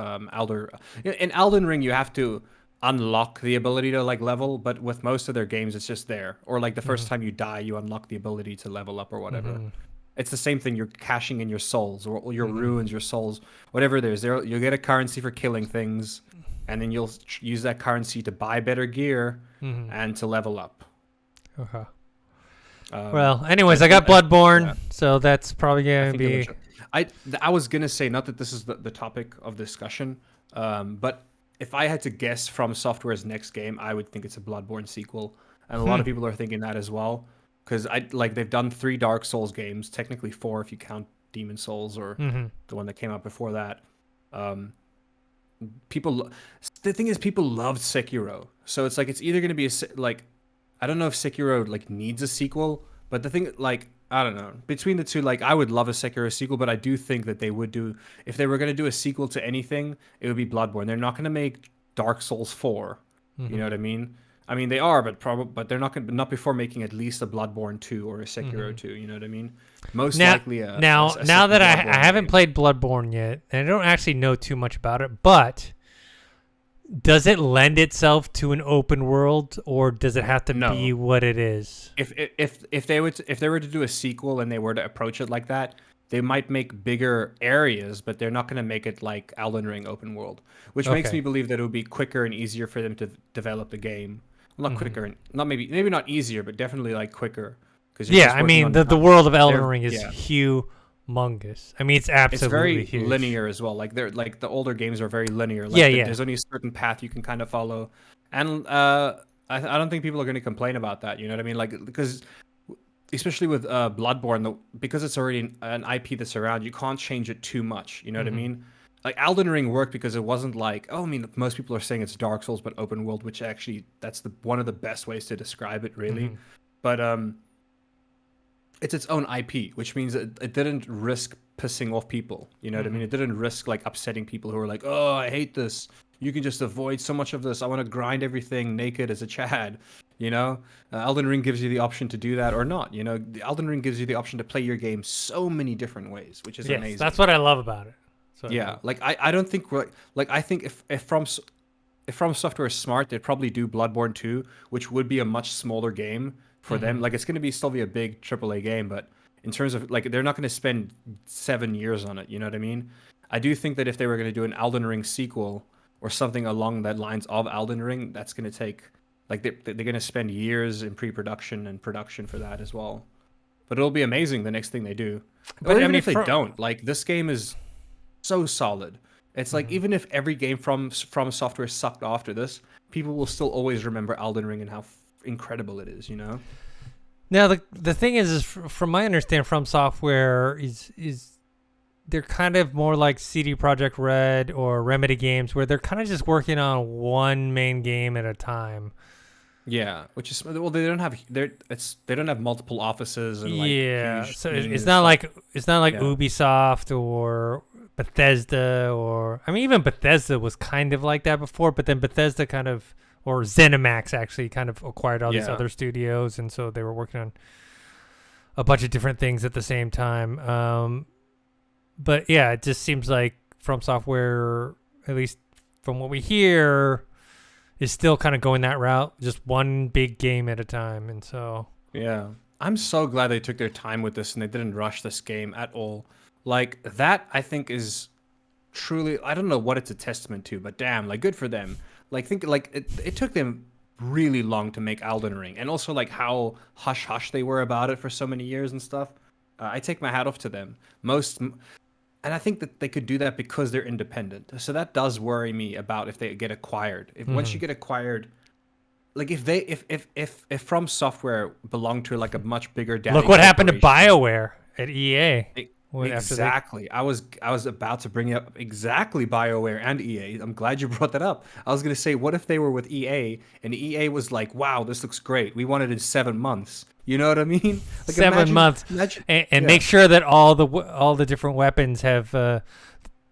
In Elden Ring, you have to unlock the ability to like level, but with most of their games, it's just there. Or like the first time you die, you unlock the ability to level up or whatever. It's the same thing. You're cashing in your souls or your runes, your souls, whatever it is. You'll get a currency for killing things, and then you'll use that currency to buy better gear and to level up. Okay. Well, anyways, I got Bloodborne, so that's probably gonna be. I was gonna say, not that this is the topic of discussion, but if I had to guess From Software's next game, I would think it's a Bloodborne sequel, and a lot of people are thinking that as well, because they've done 3 Dark Souls games, technically 4 if you count Demon Souls or the one that came out before that. The thing is, people loved Sekiro, so it's like it's either gonna be I don't know if Sekiro like needs a sequel, but the thing, like, I don't know, between the two, like, I would love a Sekiro sequel, but I do think that they would do, if they were going to do a sequel to anything, it would be Bloodborne. They're not going to make Dark Souls 4. You know what I mean? I mean, they are, but they're not before making at least a Bloodborne 2 or a Sekiro 2. You know what I mean? Most likely now that I haven't played Bloodborne yet, and I don't actually know too much about it, but does it lend itself to an open world, or does it have to be what it is? If they were to do a sequel and they were to approach it like that, they might make bigger areas, but they're not going to make it like Elden Ring open world, which makes Okay. me believe that it would be quicker and easier for them to develop the game. Well, not Mhm. quicker, not maybe not easier, but definitely like quicker, because you're Yeah, just I working mean on the world of Elden they're Ring is yeah. humongous. I mean, it's It's absolutely very huge. linear as well. Like they're like the older games are very linear. Yeah, Like yeah. there's only a certain path you can kind of follow, and I don't think people are going to complain about that. You know what I mean? Like because especially with Bloodborne, because it's already an IP that's around, you can't change it too much. You know what I Hmm. mean? Like Elden Ring worked because it wasn't like, oh, I mean, most people are saying it's Dark Souls but open world, which actually that's the one of the best ways to describe it, really. Hmm. But it's its own IP, which means it didn't risk pissing off people. You know what I mean? Hmm. It didn't risk like upsetting people who are like, "Oh, I hate this. You can just avoid so much of this. I want to grind everything naked as a Chad." You know, Elden Ring gives you the option to do that or not. You know, the Elden Ring gives you the option to play your game so many different ways, which is Yes, that's amazing. what I love about it. That's what I Yeah, love. like I don't think we're like I think if From Software is smart, they'd probably do Bloodborne 2, which would be a much smaller game for them. Hmm. Like it's going to be still be a big AAA game, but in terms of like they're not going to spend 7 years on it. You know what I mean? I do think that if they were going to do an Elden Ring sequel or something along that lines of Elden Ring, that's going to take like they're going to spend years in pre-production and production for that as well. But it'll be amazing the next thing they do, or But I even mean, if they don't. Like this game is so solid. It's like mhm. even if every game from Software sucked after this, people will still always remember Elden Ring and how incredible it is. You know? Now the thing is from my understanding, From Software is they're kind of more like CD Projekt Red or Remedy Games, where they're kind of just working on one main game at a time. Yeah, which is well, they don't have multiple offices and like Yeah, huge so teams it's and not stuff. like Yeah, Ubisoft or Bethesda, or I mean even Bethesda was kind of like that before, but then Bethesda kind of, or ZeniMax actually kind of acquired all these yeah, other studios, and so they were working on a bunch of different things at the same time. But yeah, it just seems like From Software, at least from what we hear, is still kind of going that route, just one big game at a time, and so. yeah. I'm so glad they took their time with this and they didn't rush this game at all. Like that, I think is truly. I don't know what it's a testament to, but damn, like good for them. Like think like it took them really long to make Elden Ring, and also like how hush hush they were about it for so many years and stuff. I take my hat off to them. And I think that they could do that because they're independent. So that does worry me about if they get acquired. If once you Mhm. get acquired, like if From Software belonged to like a much bigger Look daddy what happened to corporation. BioWare at EA. After they. Exactly. I was about to bring up exactly BioWare and EA. I'm glad you brought that up. I was gonna say, what if they were with EA and EA was like, "Wow, this looks great. We wanted it in 7 months." You know what I mean? Like 7 months, imagine. and Yeah. make sure that all the different weapons have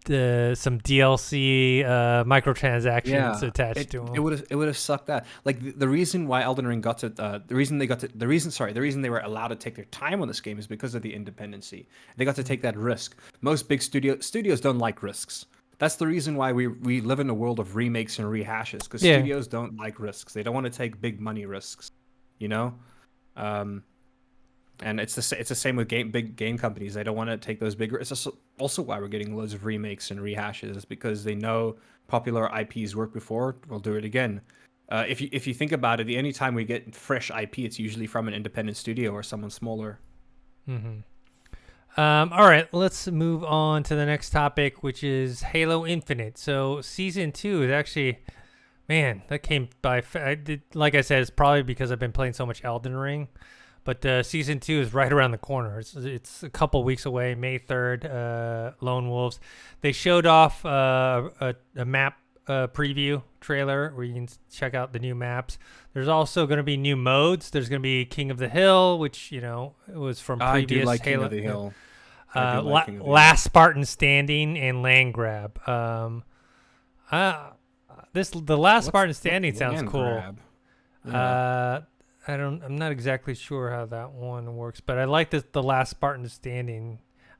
some DLC microtransactions Yeah, attached it to it them. would have sucked that. Like the reason why Elden Ring got to the reason they were allowed to take their time on this game is because of the independency. They got to take that risk. Most big studios don't like risks. That's the reason why we live in a world of remakes and rehashes because Yeah. studios don't like risks. They don't want to take big money risks, you know. Um, and it's the same with big game companies. They don't want to take those big risks. It's also why we're getting loads of remakes and rehashes is because they know popular IPs worked before. We'll do it again. If you think about it, the any time we get fresh IP, it's usually from an independent studio or someone smaller. Hmm. All right, let's move on to the next topic, which is Halo Infinite. So season 2 is actually, man, that came by. Like I said, it's probably because I've been playing so much Elden Ring. But season 2 is right around the corner. It's a couple weeks away, May 3rd. Lone Wolves. They showed off a map preview trailer where you can check out the new maps. There's also going to be new modes. There's going to be King of the Hill, which it was from I do previous like King of Halo. the Hill. I do like King of the Hill. Last Spartan Standing and Land Grab. Uh, the Last Spartan Standing sounds Land cool. grab? Yeah. I'm not exactly sure how that one works, but I like the Last Spartan Standing.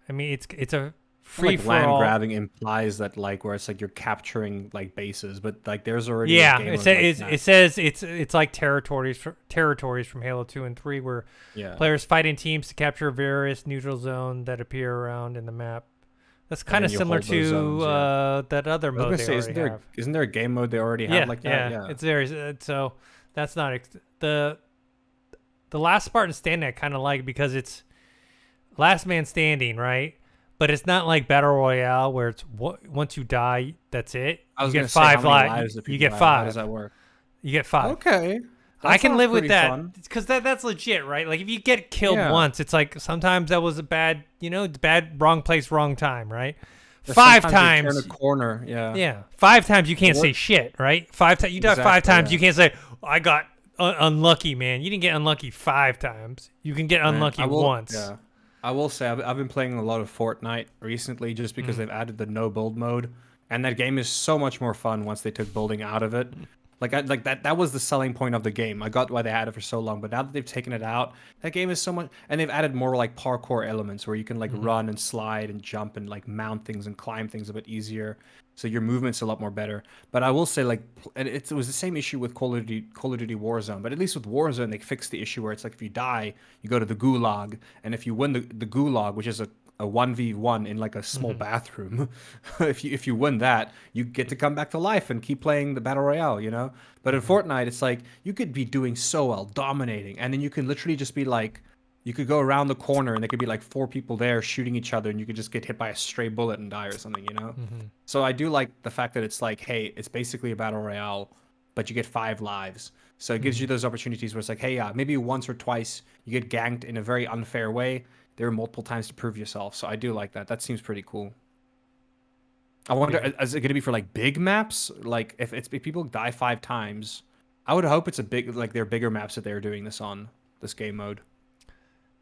I mean, it's a free like for land all. grabbing implies that like where it's like you're capturing like bases, but like there's already a Yeah, game it mode says like it's, that. it says it's like territories from Halo 2 and 3, where Yeah. players fight in teams to capture various neutral zones that appear around in the map. That's kind of then you similar hold those zones, to that other I was mode gonna they say, already have. isn't there a game mode they already have like that? Yeah. It's very so that's not the last Spartan standing I kind of like because it's last man standing, right? But it's not like battle royale where it's once you die, that's it. I was You gonna get say, how five many lives. lives do You people get have? five. How does that work? You get five. Okay. I can live with that Fun. because that's legit, right? Like if you get killed Yeah. once, it's like sometimes that was a bad, bad, wrong place, wrong time, right? Or Five sometimes you times, turn a corner. Yeah. yeah, 5 times you can't What- say shit, right? You die 5 Exactly, times, yeah. you can't say I got unlucky, man. You didn't get unlucky 5 times. You can get unlucky once. Yeah. I will say I've been playing a lot of Fortnite recently just because they've added the no build mode, and that game is so much more fun once they took building out of it. Like that was the selling point of the game. I got why they had it for so long, but now that they've taken it out, that game is so much, and they've added more like parkour elements where you can like run and slide and jump and like mount things and climb things a bit easier. So your movement's a lot more better. But I will say like it was the same issue with Call of Duty Warzone, but at least with Warzone they fixed the issue where it's like if you die, you go to the gulag, and if you win the gulag, which is a 1v1 in like a small bathroom, if you win that, you get to come back to life and keep playing the battle royale, you know. But in Fortnite it's like you could be doing so well, dominating, and then you can literally just be like, you could go around the corner and there could be like 4 people there shooting each other, and you could just get hit by a stray bullet and die or something, you know. So I do like the fact that it's like, hey, it's basically a battle royale, but you get 5 lives. So it gives you those opportunities where it's like, hey, yeah, maybe once or twice you get ganked in a very unfair way. There are multiple times to prove yourself. So I do like that. That seems pretty cool. I wonder, is it going to be for like big maps? Like if people die 5 times, I would hope it's a big, like they're bigger maps that they're doing this on, this game mode.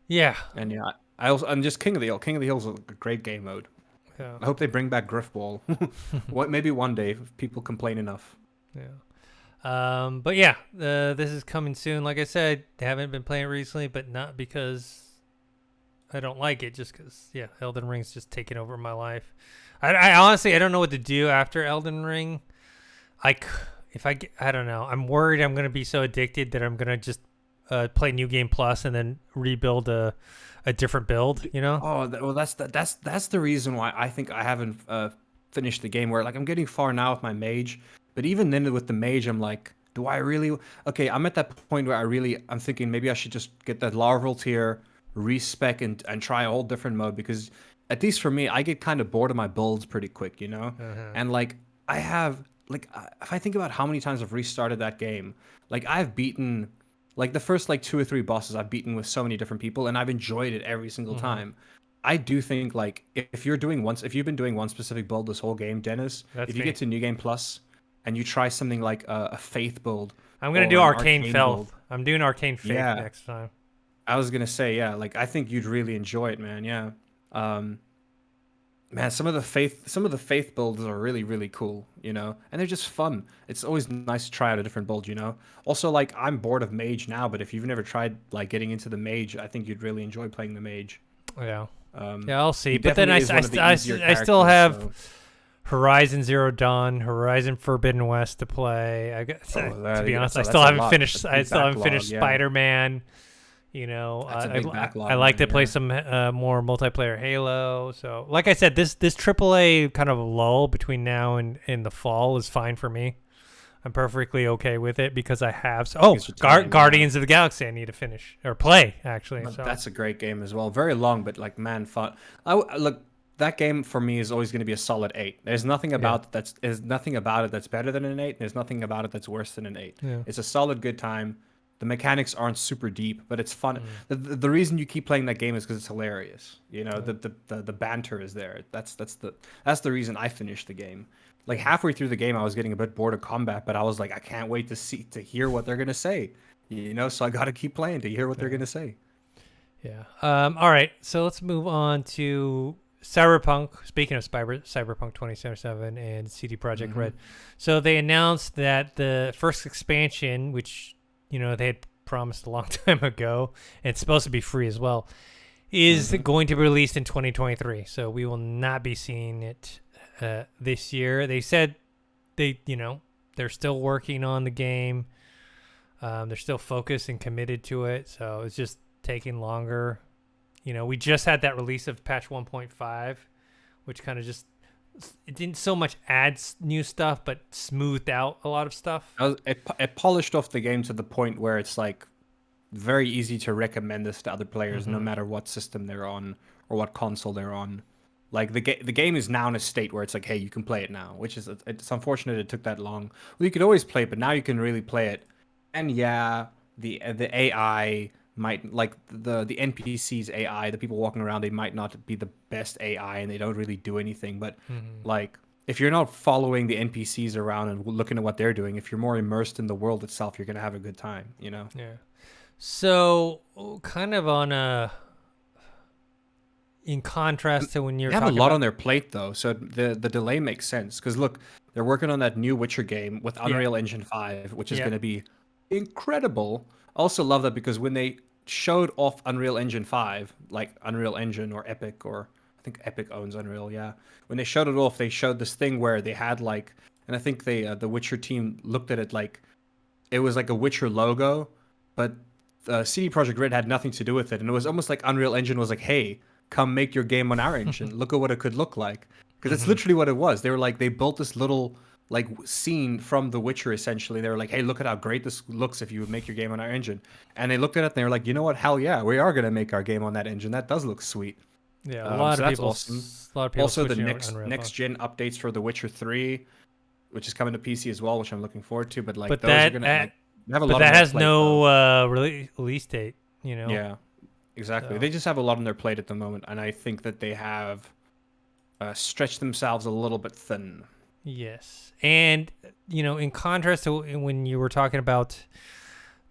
Yeah. And yeah, I'm just King of the Hill. King of the Hill is a great game mode. Yeah. I hope they bring back Griffball. Maybe one day if people complain enough. Yeah. But yeah, this is coming soon. Like I said, I haven't been playing it recently, but not because I don't like it, just because, yeah, Elden Ring's just taken over my life. I honestly, I don't know what to do after Elden Ring. I don't know. I'm worried I'm going to be so addicted that I'm going to just play New Game Plus and then rebuild a different build, you know? Oh, well, that's the reason why I think I haven't finished the game, where like I'm getting far now with my mage, but even then with the mage, I'm like, do I really? Okay, I'm at that point where I'm thinking maybe I should just get that larval tier, respec and try a whole different mode, because at least for me, I get kind of bored of my builds pretty quick, you know? And like I have, like, if I think about how many times I've restarted that game, like I've beaten, like the first like 2 or 3 bosses I've beaten with so many different people, and I've enjoyed it every single time. I do think like if you've been doing one specific build this whole game, Dennis, if you get to New Game Plus and you try something like a Faith build, I'm gonna do Arcane Faith. I'm doing Arcane Faith next time. I was gonna say, yeah, like I think you'd really enjoy it, man. Yeah, man, some of the Faith builds are really, really cool, you know, and they're just fun. It's always nice to try out a different build, you know. Also, like I'm bored of Mage now, but if you've never tried like getting into the Mage, I think you'd really enjoy playing the Mage. Yeah, yeah, I'll see. He But then I definitely still have characters, Horizon Zero Dawn, Horizon Forbidden West to play. To be honest, I still haven't finished. I still haven't finished Spider-Man. You know, I like to play some more multiplayer Halo. So, like I said, this AAA kind of lull between now and the fall is fine for me. I'm perfectly okay with it because I have. Guardians of the Galaxy I need to finish or play actually. So. That's a great game as well. Very long, but like man, fun. Look, that game for me is always going to be a solid 8. There's nothing about there's nothing about it that's better than an 8. There's nothing about it that's worse than an 8. Yeah. It's a solid good time. The mechanics aren't super deep, but it's fun. The reason you keep playing that game is because it's hilarious. You know, the banter is there. That's the reason I finished the game. Like halfway through the game, I was getting a bit bored of combat, but I was like, I can't wait to hear what they're gonna say. You know, so I got to keep playing to hear what they're gonna say. Yeah. All right. So let's move on to Cyberpunk. Speaking of Cyberpunk 2077 and CD Projekt Red, so they announced that the first expansion, which they had promised a long time ago, and it's supposed to be free as well, is going to be released in 2023. So we will not be seeing it this year. They said they're still working on the game. They're still focused and committed to it. So it's just taking longer. We just had that release of patch 1.5, which kind of just, it didn't so much add new stuff, but smoothed out a lot of stuff. It polished off the game to the point where it's like very easy to recommend this to other players, no matter what system they're on or what console they're on. Like the game is now in a state where it's like, hey, you can play it now, which is, it's unfortunate it took that long. Well, you could always play it, but now you can really play it. And yeah, the AI might, like the NPCs AI, the people walking around, they might not be the best AI and they don't really do anything. But like, if you're not following the NPCs around and looking at what they're doing, if you're more immersed in the world itself, you're gonna have a good time. Yeah. So kind of in contrast to when you're talking, they have a lot on their plate though, so the delay makes sense. Because look, they're working on that new Witcher game with Unreal Engine 5, which is going to be incredible. Also love that because when they showed off Unreal Engine 5, like Unreal Engine or Epic, or I think Epic owns Unreal, when they showed it off, they showed this thing where they had like, and I think they the Witcher team looked at it like it was like a Witcher logo, but CD Projekt Red had nothing to do with it, and it was almost like Unreal Engine was like, hey, come make your game on our engine. Look at what it could look like. Because it's literally what it was. They were like, they built this little like scene from The Witcher essentially. They were like, hey, look at how great this looks if you would make your game on our engine. And they looked at it and they were like, you know what? Hell yeah, we are gonna make our game on that engine. That does look sweet. Yeah, a lot of people. Awesome. A lot of people. Also, the next gen updates for The Witcher 3, which is coming to PC as well, which I'm looking forward to. But like, those are gonna have a lot. But that has no release date. Yeah. Exactly. So. They just have a lot on their plate at the moment, and I think that they have stretched themselves a little bit thin. Yes. And, in contrast to when you were talking about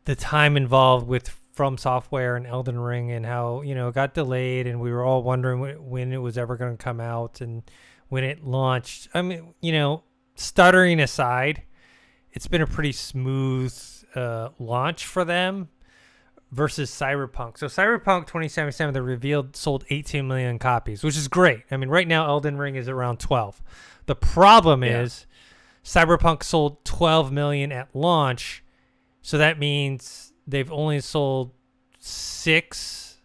the time involved with From Software and Elden Ring and how, it got delayed and we were all wondering when it was ever going to come out and when it launched. I mean, stuttering aside, it's been a pretty smooth launch for them. Versus Cyberpunk. So Cyberpunk 2077, the revealed, sold 18 million copies, which is great. I mean, right now Elden Ring is around 12. The problem is Cyberpunk sold 12 million at launch, so that means they've only sold 6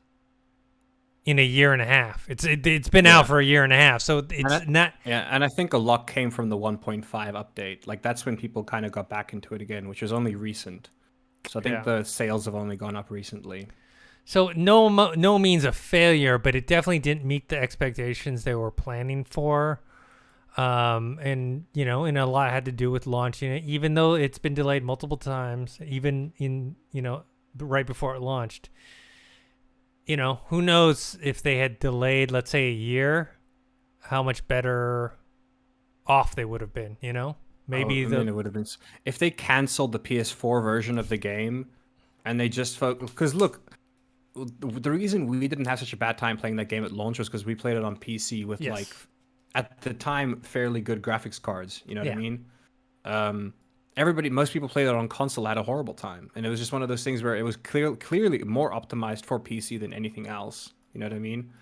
in a year and a half. It's been out for a year and a half, so it's not. Yeah, and I think a lot came from the 1.5 update. Like that's when people kind of got back into it again, which was only recent. So I think the sales have only gone up recently. So no means a failure, but it definitely didn't meet the expectations they were planning for. And and a lot had to do with launching it, even though it's been delayed multiple times, even in, right before it launched. Who knows if they had delayed, let's say, a year, how much better off they would have been, Maybe it would have been if they canceled the PS4 version of the game, and they just because look, the reason we didn't have such a bad time playing that game at launch was because we played it on PC with like, at the time, fairly good graphics cards. You know what I mean? Most people played it on console, had a horrible time, and it was just one of those things where it was clearly more optimized for PC than anything else. You know what I mean?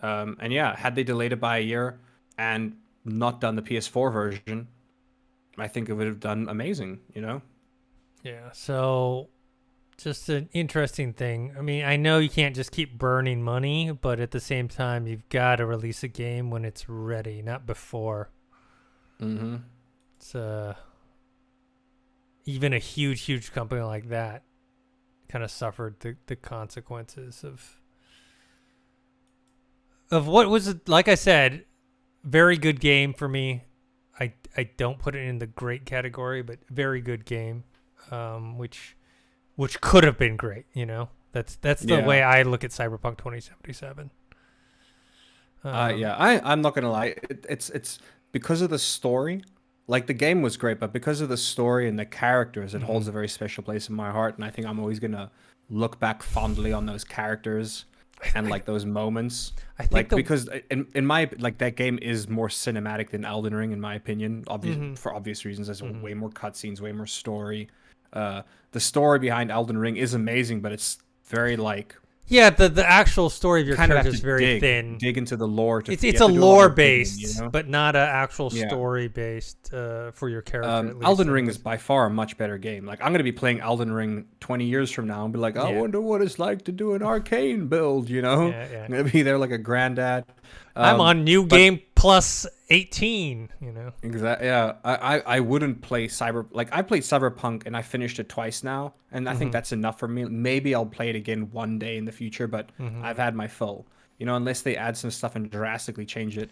And had they delayed it by a year and not done the PS4 version, I think it would have done amazing, Yeah, so just an interesting thing. I mean, I know you can't just keep burning money, but at the same time, you've got to release a game when it's ready, not before. It's even a huge company like that kind of suffered the consequences of what was, like I said, very good game for me. I don't put it in the great category, but very good game, which could have been great. That's the way I look at Cyberpunk 2077. I'm not gonna lie. It's because of the story. Like the game was great, but because of the story and the characters, it holds a very special place in my heart, and I think I'm always gonna look back fondly on those characters. And like those moments, I think because in my that game is more cinematic than Elden Ring, in my opinion, for obvious reasons. There's way more cutscenes, way more story. The story behind Elden Ring is amazing, but it's very like Yeah, the actual story of your kind of character have is to very thin. dig into the lore. It's you a have to do a lot lore more digging, based, but not an actual story based for your character. At least, Elden Ring is by far a much better game. Like I'm gonna be playing Elden Ring 20 years from now and be like, I wonder what it's like to do an arcane build. Yeah. I'm gonna be there like a granddad. I'm on New but Game Plus 18. Exactly. Yeah. I wouldn't play I played Cyberpunk and I finished it twice now, and I think that's enough for me. Maybe I'll play it again one day in the future, but I've had my fill. Unless they add some stuff and drastically change it.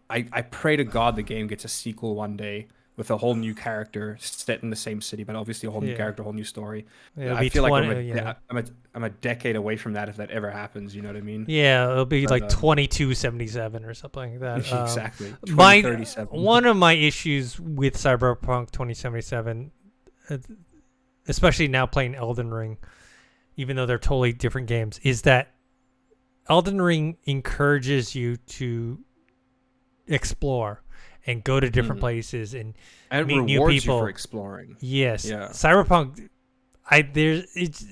I pray to God the game gets a sequel one day with a whole new character set in the same city, but obviously a whole new character, whole new story. I feel 20, like I'm a decade away from that if that ever happens. You know what I mean? Yeah, it'll be like 2277 or something like that. Exactly. 2037. One of my issues with Cyberpunk 2077, especially now playing Elden Ring, even though they're totally different games, is that Elden Ring encourages you to explore and go to different places and meet new people. You for exploring. Yes. Yeah. Cyberpunk, it's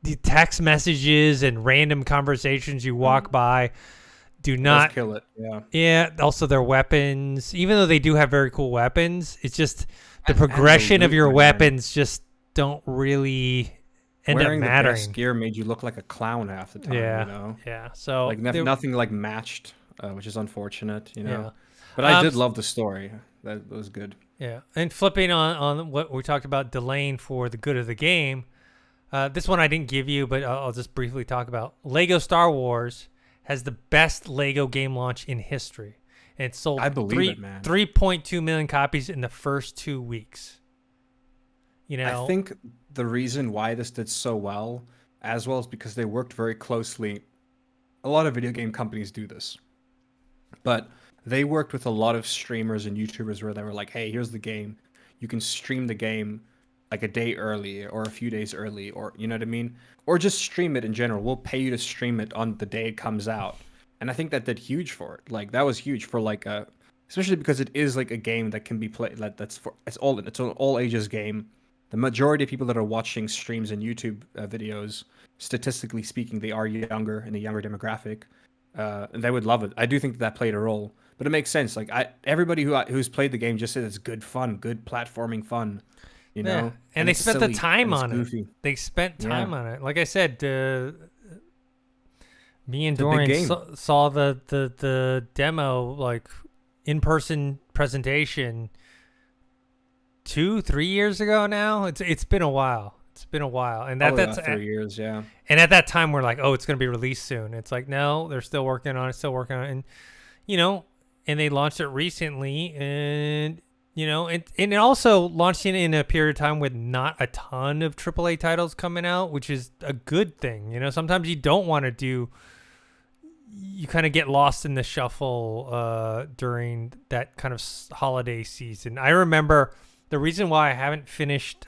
the text messages and random conversations you walk by do not kill it. Yeah. Yeah. Also, their weapons, even though they do have very cool weapons, it's just the progression of your weapons just don't really end up mattering. Wearing the best gear made you look like a clown half the time. Yeah. Yeah. So like nothing like matched, which is unfortunate. Yeah. But I did love the story. That was good. Yeah. And flipping on what we talked about delaying for the good of the game, this one I didn't give you, but I'll just briefly talk about. Lego Star Wars has the best Lego game launch in history. And it sold 3.2 million copies in the first 2 weeks. I think the reason why this did so well, as well, is because they worked very closely. A lot of video game companies do this. But they worked with a lot of streamers and YouTubers where they were like, hey, here's the game. You can stream the game like a day early or a few days early, or you know what I mean? Or just stream it in general. We'll pay you to stream it on the day it comes out. And I think that did huge for it. Like that was huge for especially because it is like a game that can be played. It's an all ages game. The majority of people that are watching streams and YouTube videos, statistically speaking, they are younger in the younger demographic. And they would love it. I do think that played a role, but it makes sense. Like everybody who's played the game just said it's good fun, good platforming fun, And they spent the time on it. They spent time on it. Like I said, me and Dorian saw the demo, like in-person presentation 2-3 years ago now. It's been a while. And that's 3 years, yeah. And at that time we're like, oh, it's going to be released soon. It's like, no, they're still working on it, and and they launched it recently, and and it also launched in a period of time with not a ton of AAA titles coming out, which is a good thing. Sometimes you don't want to do. You kind of get lost in the shuffle during that kind of holiday season. I remember the reason why I haven't finished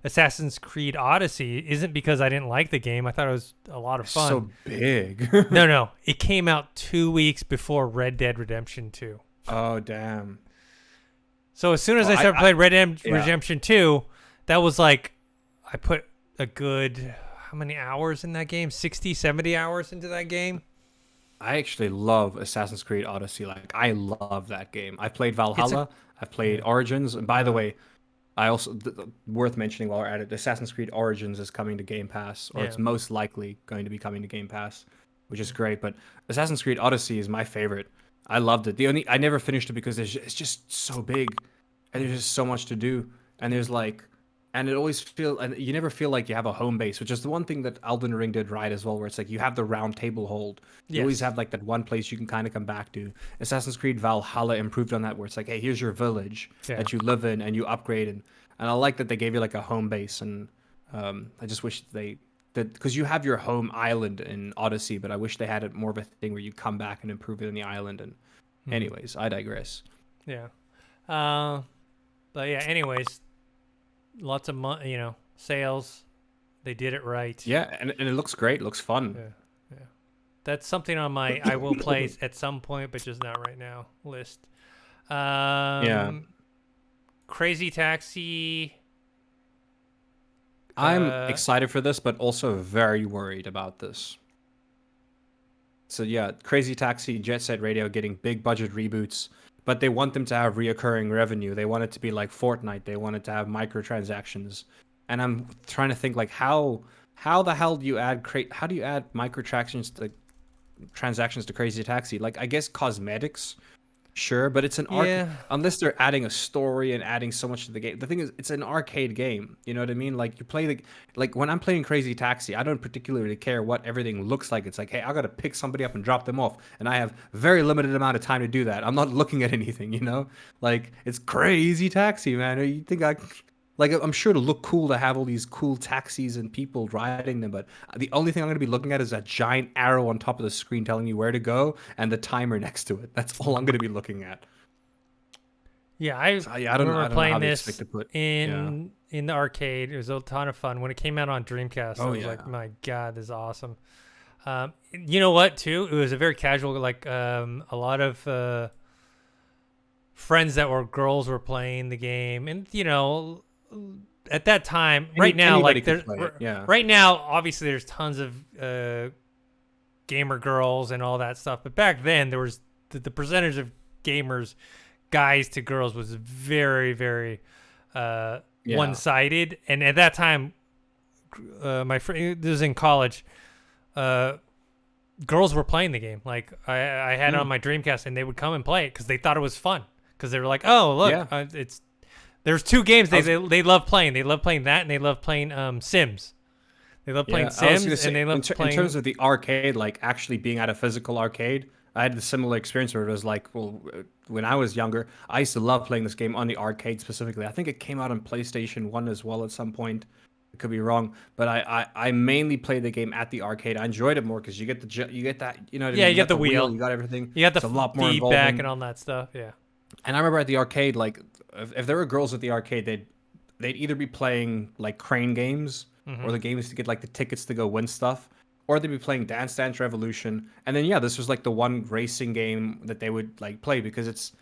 Assassin's Creed Odyssey isn't because I didn't like the game. I thought it was a lot of fun. So big. No. It came out 2 weeks before Red Dead Redemption 2. Oh, damn. So as soon as I started playing Red Dead Redemption 2, that was like, I put a good, how many hours in that game? 60, 70 hours into that game. I actually love Assassin's Creed Odyssey. Like, I love that game. I played Valhalla. I've played Origins. And by the way, I also, worth mentioning while we're at it, Assassin's Creed Origins is coming to Game Pass, or it's most likely going to be coming to Game Pass, which is great. But Assassin's Creed Odyssey is my favorite. I loved it. I never finished it because it's just so big, and there's just so much to do, and and it always and you never feel like you have a home base, which is the one thing that Elden Ring did right as well, where it's like you have the round table hold. You always have like that one place you can kind of come back to. Assassin's Creed Valhalla improved on that, where it's like, hey, here's your village that you live in and you upgrade, and I like that they gave you like a home base, and I just wish that because you have your home island in Odyssey, but I wish they had it more of a thing where you come back and improve it in the island. And anyways, I digress. Yeah. But yeah, anyways, lots of sales. They did it right. Yeah, and it looks great. It looks fun. Yeah. That's something on my I will play at some point, but just not right now list. Crazy Taxi I'm excited for this, but also very worried about this. So yeah, Crazy Taxi, Jet Set Radio getting big budget reboots, but they want them to have reoccurring revenue. They want it to be like Fortnite. They want it to have microtransactions. And I'm trying to think like how the hell do you add how do you add microtransactions to Crazy Taxi? Like I guess cosmetics. Sure, but it's an unless they're adding a story and adding so much to the game. The thing is, it's an arcade game. You know what I mean? Like you play like when I'm playing Crazy Taxi, I don't particularly care what everything looks like. It's like, hey, I gotta pick somebody up and drop them off, and I have very limited amount of time to do that. I'm not looking at anything, you know? Like it's Crazy Taxi, man. You think like I'm sure it'll look cool to have all these cool taxis and people riding them, but the only thing I'm going to be looking at is that giant arrow on top of the screen telling you where to go and the timer next to it. That's all I'm going to be looking at. Yeah, I don't remember know playing how this in the arcade. It was a ton of fun when it came out on Dreamcast. I was like, my God, this is awesome. You know what? Too, it was a very casual. Like a lot of friends that were girls were playing the game, and you know. At that time, right now, like right now, obviously there's tons of gamer girls and all that stuff. But back then, there was the percentage of gamers, guys to girls, was very, very one-sided. And at that time, my friend, this was in college, girls were playing the game. Like I had it on my Dreamcast, and they would come and play it because they thought it was fun. Because they were like, "Oh, look, it's." There's two games they love playing. They love playing that, and they love playing Sims. They love playing Sims, and they love playing. In terms of the arcade, like actually being at a physical arcade, I had a similar experience where it was like, well, when I was younger, I used to love playing this game on the arcade specifically. I think it came out on PlayStation 1 as well at some point. I could be wrong, but I mainly played the game at the arcade. I enjoyed it more because you get that, you know what I mean? You get the wheel, you got everything. You got the feedback and all that stuff. Yeah. And I remember at the arcade, like if there were girls at the arcade, they'd either be playing like crane games or the games to get like the tickets to go win stuff, or they'd be playing Dance Dance Revolution. And then this was like the one racing game that they would like play because it's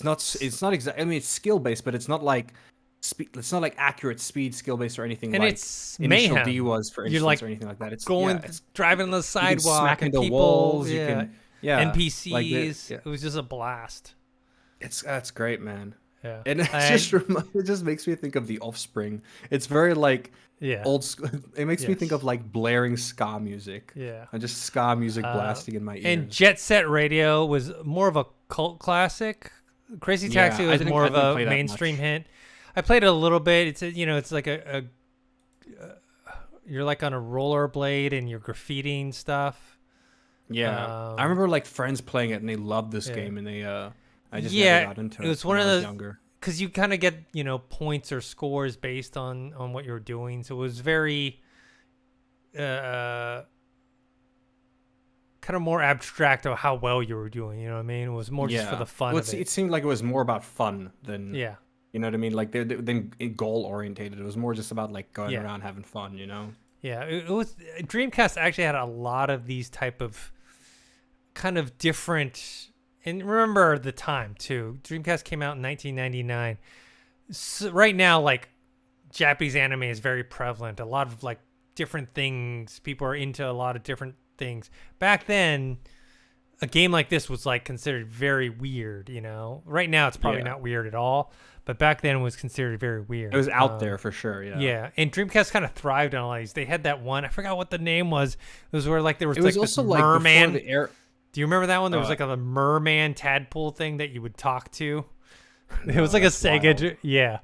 not exactly. I mean, it's skill based, but it's not like speed. It's not like accurate speed skill based or anything. And like it's Initial mayhem. D was for instance, like or anything like that. It's driving on the sidewalk, smack and into people, walls. You can NPCs. Like it was just a blast. That's great, man. Yeah, and it just makes me think of The Offspring. It's very like old school. It makes me think of like blaring ska music. Yeah, and just ska music blasting in my ears. And Jet Set Radio was more of a cult classic. Crazy Taxi was more of a mainstream hit. I played it a little bit. It's it's like you're like on a rollerblade and you're graffitiing stuff. Yeah, I remember like friends playing it and they loved this game and they I just never got into it. It was one of the younger. Because you kind of get points or scores based on what you're doing, so it was very kind of more abstract of how well you were doing. You know what I mean? It was more just for the fun of it. It seemed like it was more about fun than you know what I mean? Like than goal orientated. It was more just about like going around having fun. You know? Yeah, it was. Dreamcast actually had a lot of these type of kind of different. And remember the time too. Dreamcast came out in 1999. So right now, like Japanese anime is very prevalent. A lot of like different things. People are into a lot of different things. Back then, a game like this was like considered very weird. Right now it's probably not weird at all. But back then it was considered very weird. It was out there for sure. Yeah. Yeah, and Dreamcast kind of thrived on all these. They had that one. I forgot what the name was. It was where like there was, also this like merman. Before the air. Do you remember that one? There was like a merman tadpole thing that you would talk to. It was like a Sega. Wild. Yeah.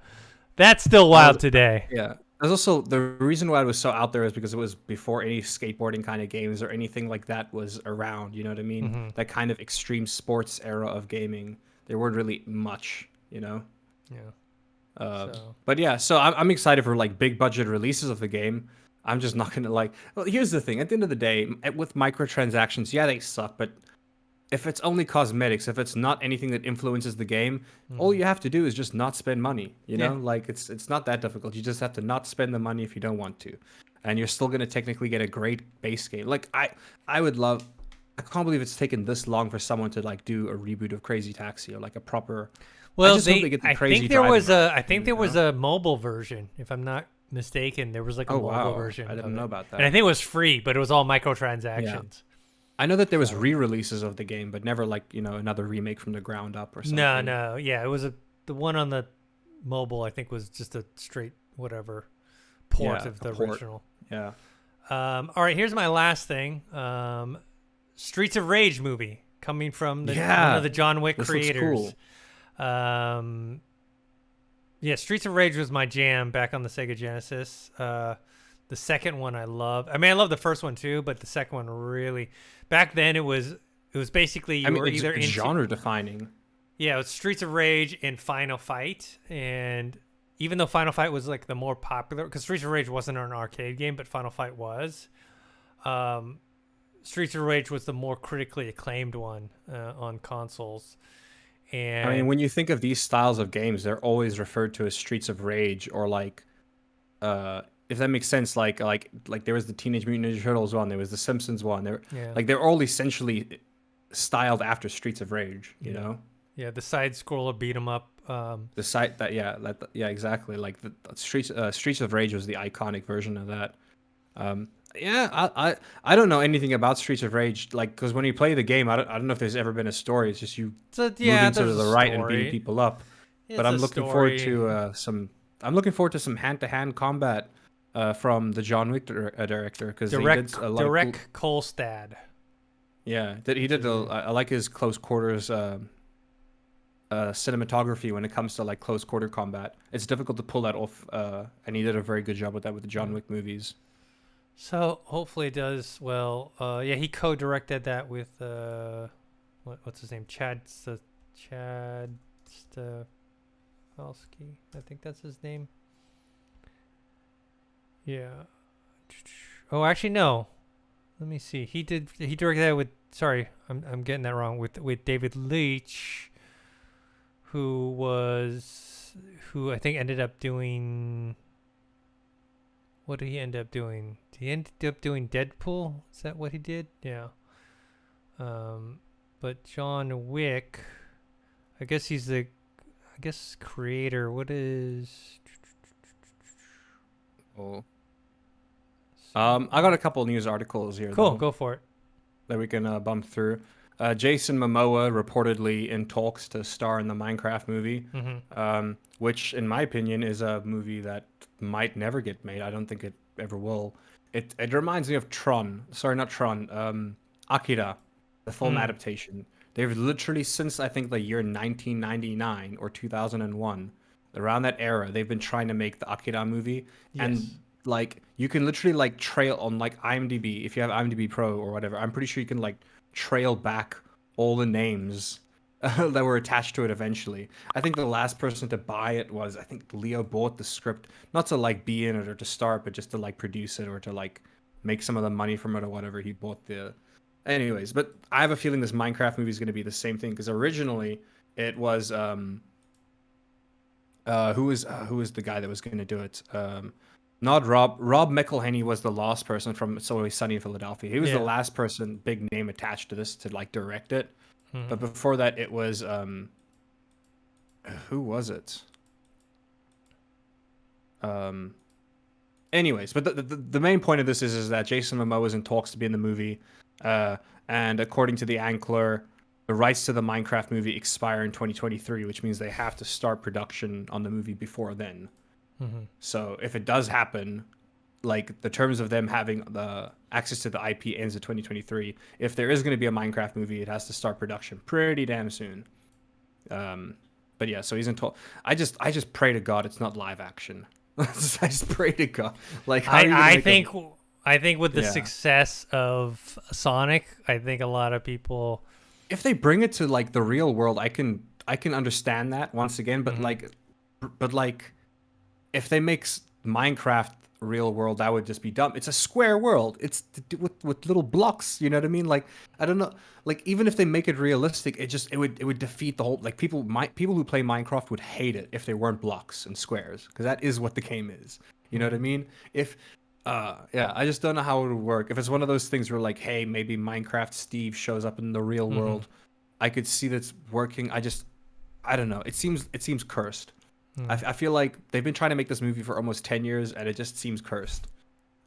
That's still wild today. Yeah. There's also the reason why it was so out there is because it was before any skateboarding kind of games or anything like that was around. You know what I mean? Mm-hmm. That kind of extreme sports era of gaming. There weren't really much, Yeah. But yeah, so I'm excited for like big budget releases of the game. I'm just not gonna like. Well, here's the thing. At the end of the day, with microtransactions, they suck. But if it's only cosmetics, if it's not anything that influences the game, all you have to do is just not spend money. You know, like it's not that difficult. You just have to not spend the money if you don't want to, and you're still gonna technically get a great base game. Like I would love. I can't believe it's taken this long for someone to like do a reboot of Crazy Taxi or like a proper. Well, I think there was a mobile version, if I'm not mistaken, there was like a Oh mobile wow, version. I didn't know about And I that. think it was free, but it was all microtransactions. I know that there was So- re-releases of the game, but never like another remake from the ground up or something. No, yeah, it was the one on the mobile. I think was just a straight whatever port Yeah, of a the port. original. Yeah. All right, here's my last thing. Streets of Rage movie coming from one Yeah, of the John Wick this looks creators. cool. Yeah, Streets of Rage was my jam back on the Sega Genesis. The second one I love. I mean, I love the first one too, but the second one really. Back then, it was basically you were either it's into genre defining. yeah, it was Streets of Rage and Final Fight, and even though Final Fight was like the more popular, because Streets of Rage wasn't an arcade game, but Final Fight was. Streets of Rage was the more critically acclaimed one on consoles. And I mean, when you think of these styles of games, they're always referred to as Streets of Rage, or like, if that makes sense, like there was the Teenage Mutant Ninja Turtles one, there was the Simpsons one. They're all essentially styled after Streets of Rage, you know? Yeah, the side scroller beat 'em up. The site that exactly. Like the Streets of Rage was the iconic version of that. I don't know anything about Streets of Rage, like, because when you play the game, I don't know if there's ever been a story. It's just you moving to the right and beating people up. But I'm looking forward to I'm looking forward to some hand-to-hand combat from the John Wick director, because he did a lot Derek of cool, Kolstad. yeah, he did. I like his close quarters cinematography when it comes to like close quarter combat. It's difficult to pull that off, and he did a very good job with that with the John Wick movies. So hopefully it does well. Yeah, he co-directed that with what's his name? Chad Stahelski. I think that's his name. Yeah. Oh, actually no. Let me see. He directed that with. Sorry, I'm getting that wrong. With David Leitch, who I think ended up doing. What did he end up doing? He ended up doing Deadpool. Is that what he did? Yeah. But John Wick, I guess he's the, creator. What is? Oh. I got a couple news articles here. Cool, though, go for it. that we can bump through. Jason Momoa reportedly in talks to star in the Minecraft movie, which, in my opinion, is a movie that might never get made. I don't think it ever will. It reminds me of Tron. Sorry, not Tron. Akira, the film adaptation. They've literally, since I think the year 1999 or 2001, around that era, they've been trying to make the Akira movie. Yes. And like, you can literally like trail on like IMDb, if you have IMDb Pro or whatever. I'm pretty sure you can like trail back all the names that were attached to it eventually. I think the last person to buy it was, I think Leo bought the script, not to like be in it or to start, but just to like produce it or to like make some of the money from it or whatever. He bought the... Anyways, but I have a feeling this Minecraft movie is going to be the same thing, because originally it was who was the guy that was going to do it? Not Rob McElhenney was the last person from It's Always Sunny in Philadelphia. He was the last person, big name attached to this, to like direct it. But before that, it was who was it? Anyways, but the main point of this is that Jason Momoa is in talks to be in the movie, and according to the Ankler, the rights to the Minecraft movie expire in 2023, which means they have to start production on the movie before then. So if it does happen, like the terms of them having the access to the IP ends in 2023. If there is going to be a Minecraft movie, it has to start production pretty damn soon. But yeah, so he's in talk. I just pray to God it's not live action. I just pray to God. Like I think with the success of Sonic, I think a lot of people, if they bring it to like the real world, I can understand that once again. But like, if they make Minecraft real world, that would just be dumb. It's a square world. It's with little blocks. You know what I mean? Like, I don't know. Like, even if they make it realistic, it would defeat the whole. Like, people who play Minecraft would hate it if they weren't blocks and squares, because that is what the game is. You know what I mean? If I just don't know how it would work. If it's one of those things where like, hey, maybe Minecraft Steve shows up in the real world, I could see that's working. I don't know. It seems cursed. I feel like they've been trying to make this movie for almost 10 years, and it just seems cursed.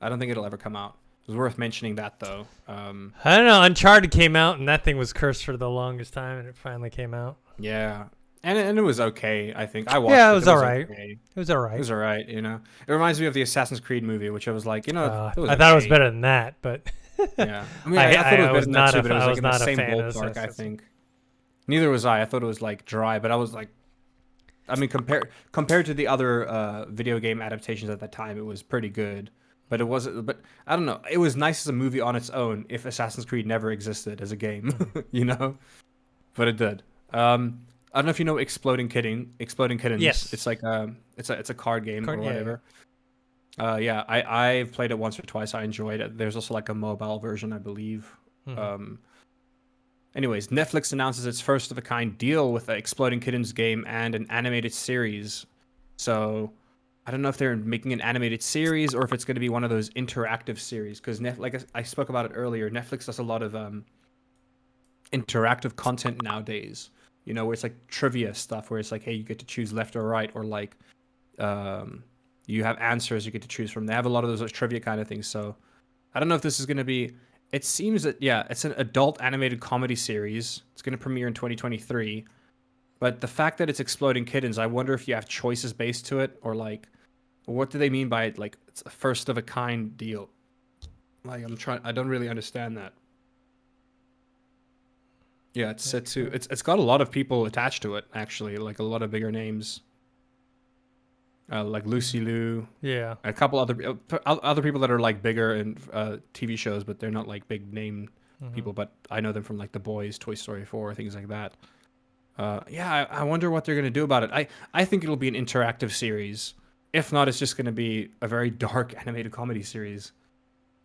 I don't think it'll ever come out. It was worth mentioning that, though. I don't know. Uncharted came out, and that thing was cursed for the longest time, and it finally came out. Yeah. And it was okay, I think. I watched it. Yeah, it was all right. Okay. It was all right. It was all right, you know. It reminds me of the Assassin's Creed movie, which I was like, you know, I thought it was better than that, but yeah. I mean, I thought it was better than that too, but it was like in the same ballpark, I think. think. Neither was I. I thought it was like dry, but I was like, I mean, compared to the other video game adaptations at that time, it was pretty good. But it wasn't. But I don't know. It was nice as a movie on its own. If Assassin's Creed never existed as a game, you know, but it did. I don't know if you know Exploding Kittens. Yes. It's like it's a card game or whatever. Yeah. I've played it once or twice. I enjoyed it. There's also like a mobile version, I believe. Anyways, Netflix announces its first of a kind deal with the Exploding Kittens game and an animated series. So I don't know if they're making an animated series or if it's going to be one of those interactive series. Because like I spoke about it earlier, Netflix does a lot of interactive content nowadays. You know, where it's like trivia stuff, where it's like, hey, you get to choose left or right, or like you have answers you get to choose from. They have a lot of those trivia kind of things. So I don't know if this is going to be. It seems that, yeah, it's an adult animated comedy series. It's going to premiere in 2023. But the fact that it's Exploding Kittens, I wonder if you have choices based to it, or like, what do they mean by it? Like, it's a first of a kind deal. Like, I don't really understand that. Yeah, it's set to, it's got a lot of people attached to it, actually, like a lot of bigger names. Like Lucy Liu. Yeah. A couple other people that are like bigger in TV shows, but they're not like big name people. But I know them from like The Boys, Toy Story 4, things like that. Yeah, I wonder what they're gonna do about it. I think it'll be an interactive series. If not, it's just gonna be a very dark animated comedy series.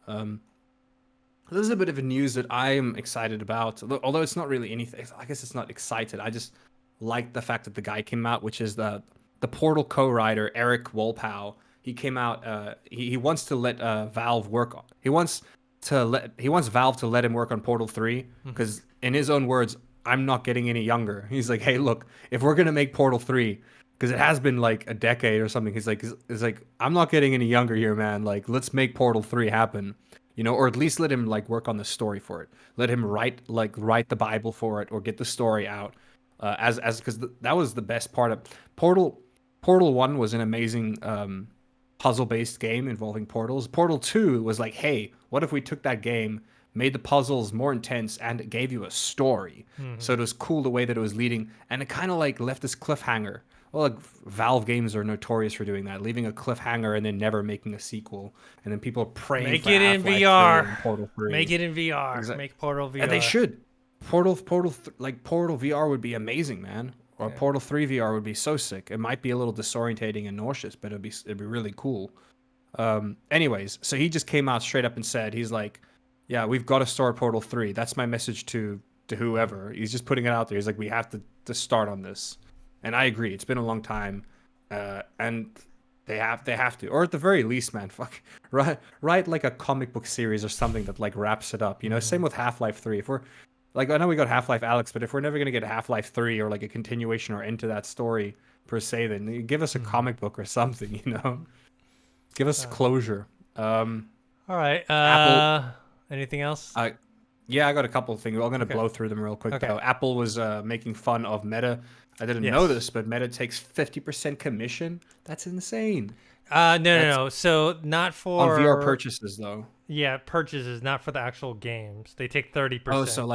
This is a bit of a news that I'm excited about. Although it's not really anything. I guess it's not excited. I just like the fact that the guy came out, which is the Portal co-writer Eric Wolpow. He came out. He wants to let Valve work. He wants Valve to let him work on Portal 3 because, in his own words, I'm not getting any younger. He's like, hey, look, if we're gonna make Portal 3, because it has been like a decade or something. He's like, I'm not getting any younger here, man. Like, let's make Portal 3 happen, you know, or at least let him like work on the story for it. Let him write the Bible for it, or get the story out. Because that was the best part of Portal 1 was an amazing puzzle-based game involving portals. Portal 2 was like, hey, what if we took that game, made the puzzles more intense, and it gave you a story? So it was cool the way that it was leading, and it kind of like left this cliffhanger. Well, like Valve games are notorious for doing that, leaving a cliffhanger and then never making a sequel, and then people are praying Make for it in Half-Life VR. 3 and Portal 3. Make it in VR. Exactly. Make Portal VR. And they should. Portal VR would be amazing, man. Or Portal 3 VR would be so sick. It might be a little disorientating and nauseous, but it'd be really cool. Anyways, so he just came out straight up and said, he's like, yeah, we've got to start Portal 3. That's my message to whoever. He's just putting it out there. He's like, we have to start on this. And I agree. It's been a long time. And they have to. Or at the very least, man, write like a comic book series or something that like wraps it up. You know, same with Half-Life 3. If we're like, I know we got Half-Life Alyx, but if we're never going to get Half-Life 3 or like a continuation or end to that story per se, then give us a comic book or something, you know? Give us closure. All right. Apple, anything else? Yeah, I got a couple of things. I'm going to blow through them real quick, though. Apple was making fun of Meta. I didn't know this, but Meta takes 50% commission. That's insane. No. So not for... On VR purchases, though. Yeah, purchases, not for the actual games. They take 30%. So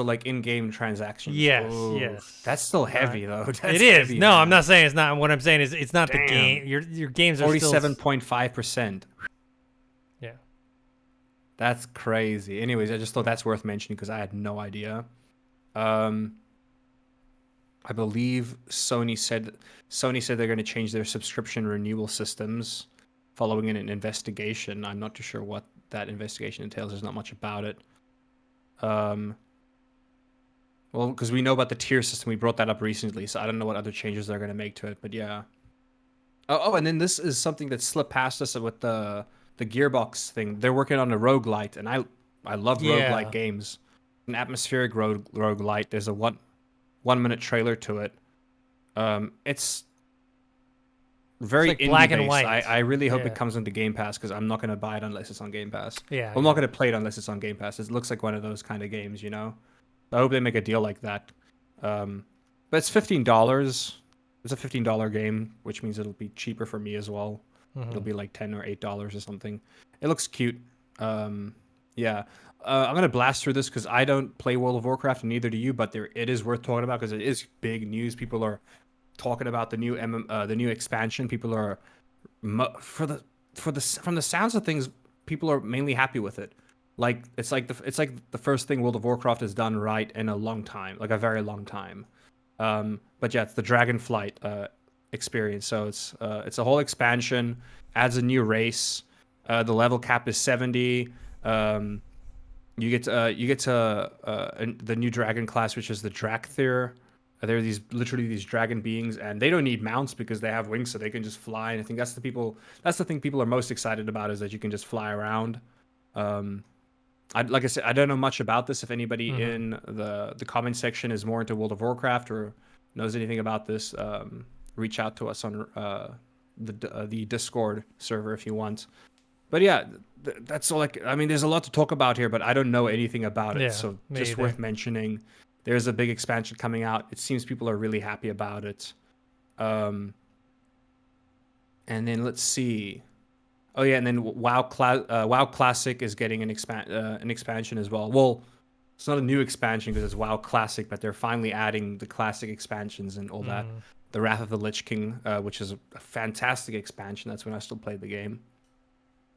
like in-game transactions. Yes, Ooh, yes. That's still heavy, though. That's it is. Heavy, no, man. I'm not saying it's not. What I'm saying is it's not the game. Your games are still... 47.5%. Yeah. That's crazy. Anyways, I just thought that's worth mentioning because I had no idea. I believe Sony said they're going to change their subscription renewal systems following an investigation. I'm not too sure what that investigation entails. There's not much about it. Well, because we know about the tier system, we brought that up recently, so I don't know what other changes they're going to make to it, but yeah. Oh, and then this is something that slipped past us with the Gearbox thing. They're working on a roguelite, and I love roguelite games. An atmospheric roguelite. There's a 1 minute trailer to it. It's very like indie black and based. white. I really hope Yeah. it comes into Game Pass because I'm not gonna buy it unless it's on Game Pass. Yeah. I'm not gonna play it unless it's on Game Pass. It looks like one of those kind of games, you know. I hope they make a deal like that. But it's $15. It's a $15 game, which means it'll be cheaper for me as well. It'll be like $10 or $8 or something. It looks cute. Yeah. I'm gonna blast through this because I don't play World of Warcraft, and neither do you. But it is worth talking about because it is big news. People are talking about the new the new expansion. People are from the sounds of things, people are mainly happy with it. Like it's like the first thing World of Warcraft has done right in a long time, like a very long time. But yeah, it's the Dragonflight experience. So it's a whole expansion, adds a new race. The level cap is 70. You get to the new dragon class, which is the Drakthir. They're literally these dragon beings, and they don't need mounts because they have wings, so they can just fly. And I think that's the thing people are most excited about, is that you can just fly around. Like I said, I don't know much about this. If anybody in the comment section is more into World of Warcraft or knows anything about this, reach out to us on the Discord server if you want. But yeah, that's all. I mean, there's a lot to talk about here, but I don't know anything about it, so just worth mentioning. There's a big expansion coming out. It seems people are really happy about it. And then let's see. Oh yeah, and then WoW Classic is getting an expansion as well. Well, it's not a new expansion because it's WoW Classic, but they're finally adding the classic expansions and all that. The Wrath of the Lich King, which is a fantastic expansion. That's when I still played the game.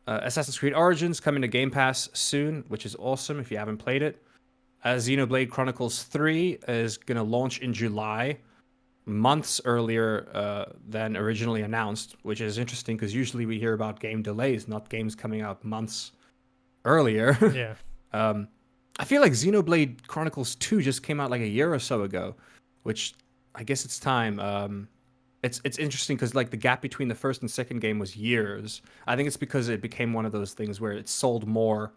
Assassin's Creed Origins coming to Game Pass soon, which is awesome if you haven't played it. Xenoblade Chronicles 3 is going to launch in July, months earlier than originally announced, which is interesting because usually we hear about game delays, not games coming out months earlier. Yeah. I feel like Xenoblade Chronicles 2 just came out like a year or so ago, which I guess it's time. It's interesting because like the gap between the first and second game was years. I think it's because it became one of those things where it sold more.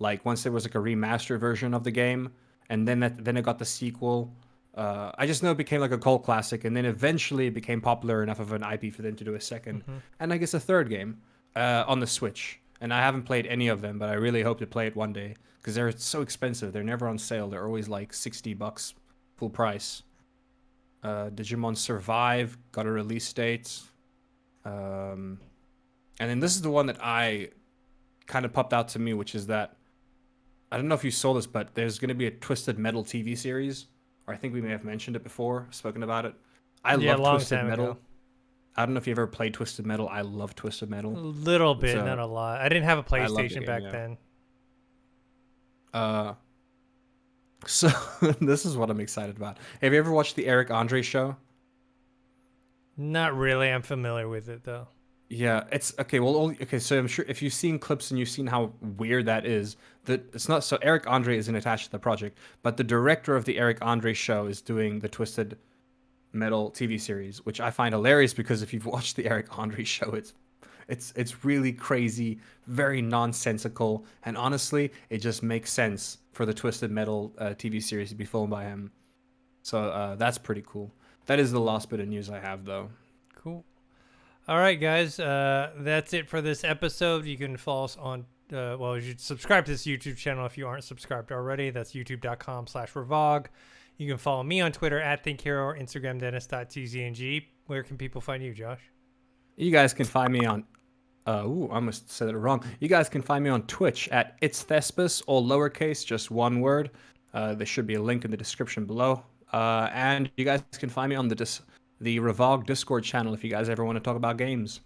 Like once there was like a remastered version of the game, and then it got the sequel. I just know it became like a cult classic, and then eventually it became popular enough of an IP for them to do a second, and I guess a third game on the Switch. And I haven't played any of them, but I really hope to play it one day because they're so expensive. They're never on sale. They're always like $60 full price. Digimon Survive got a release date, and then this is the one that I kind of popped out to me, which is that I don't know if you saw this, but there's going to be a Twisted Metal TV series, or I think we may have mentioned it before, spoken about it. I love Twisted Metal. I don't know if you ever played Twisted Metal. I love Twisted Metal. A little bit, not a lot. I didn't have a PlayStation back then. So this is what I'm excited about. Have you ever watched the Eric Andre show? Not really. I'm familiar with it though. Yeah, it's okay. Well, okay. So I'm sure if you've seen clips and you've seen how weird that is, that it's not. So Eric Andre isn't attached to the project, but the director of the Eric Andre show is doing the Twisted Metal TV series, which I find hilarious because if you've watched the Eric Andre show, it's really crazy, very nonsensical, and honestly, it just makes sense for the Twisted Metal TV series to be filmed by him. So that's pretty cool. That is the last bit of news I have, though. Cool. All right, guys. That's it for this episode. You can follow us on, you should subscribe to this YouTube channel if you aren't subscribed already. That's youtube.com/Revog. You can follow me on Twitter @ThinkHero or Instagram Dennis.tzng. Where can people find you, Josh? You guys can find me on... I almost said it wrong. You guys can find me on Twitch @It'sThespis, all lowercase, just one word. There should be a link in the description below. And you guys can find me on the Revog Discord channel if you guys ever want to talk about games.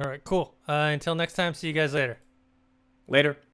All right, cool. Until next time, see you guys later. Later.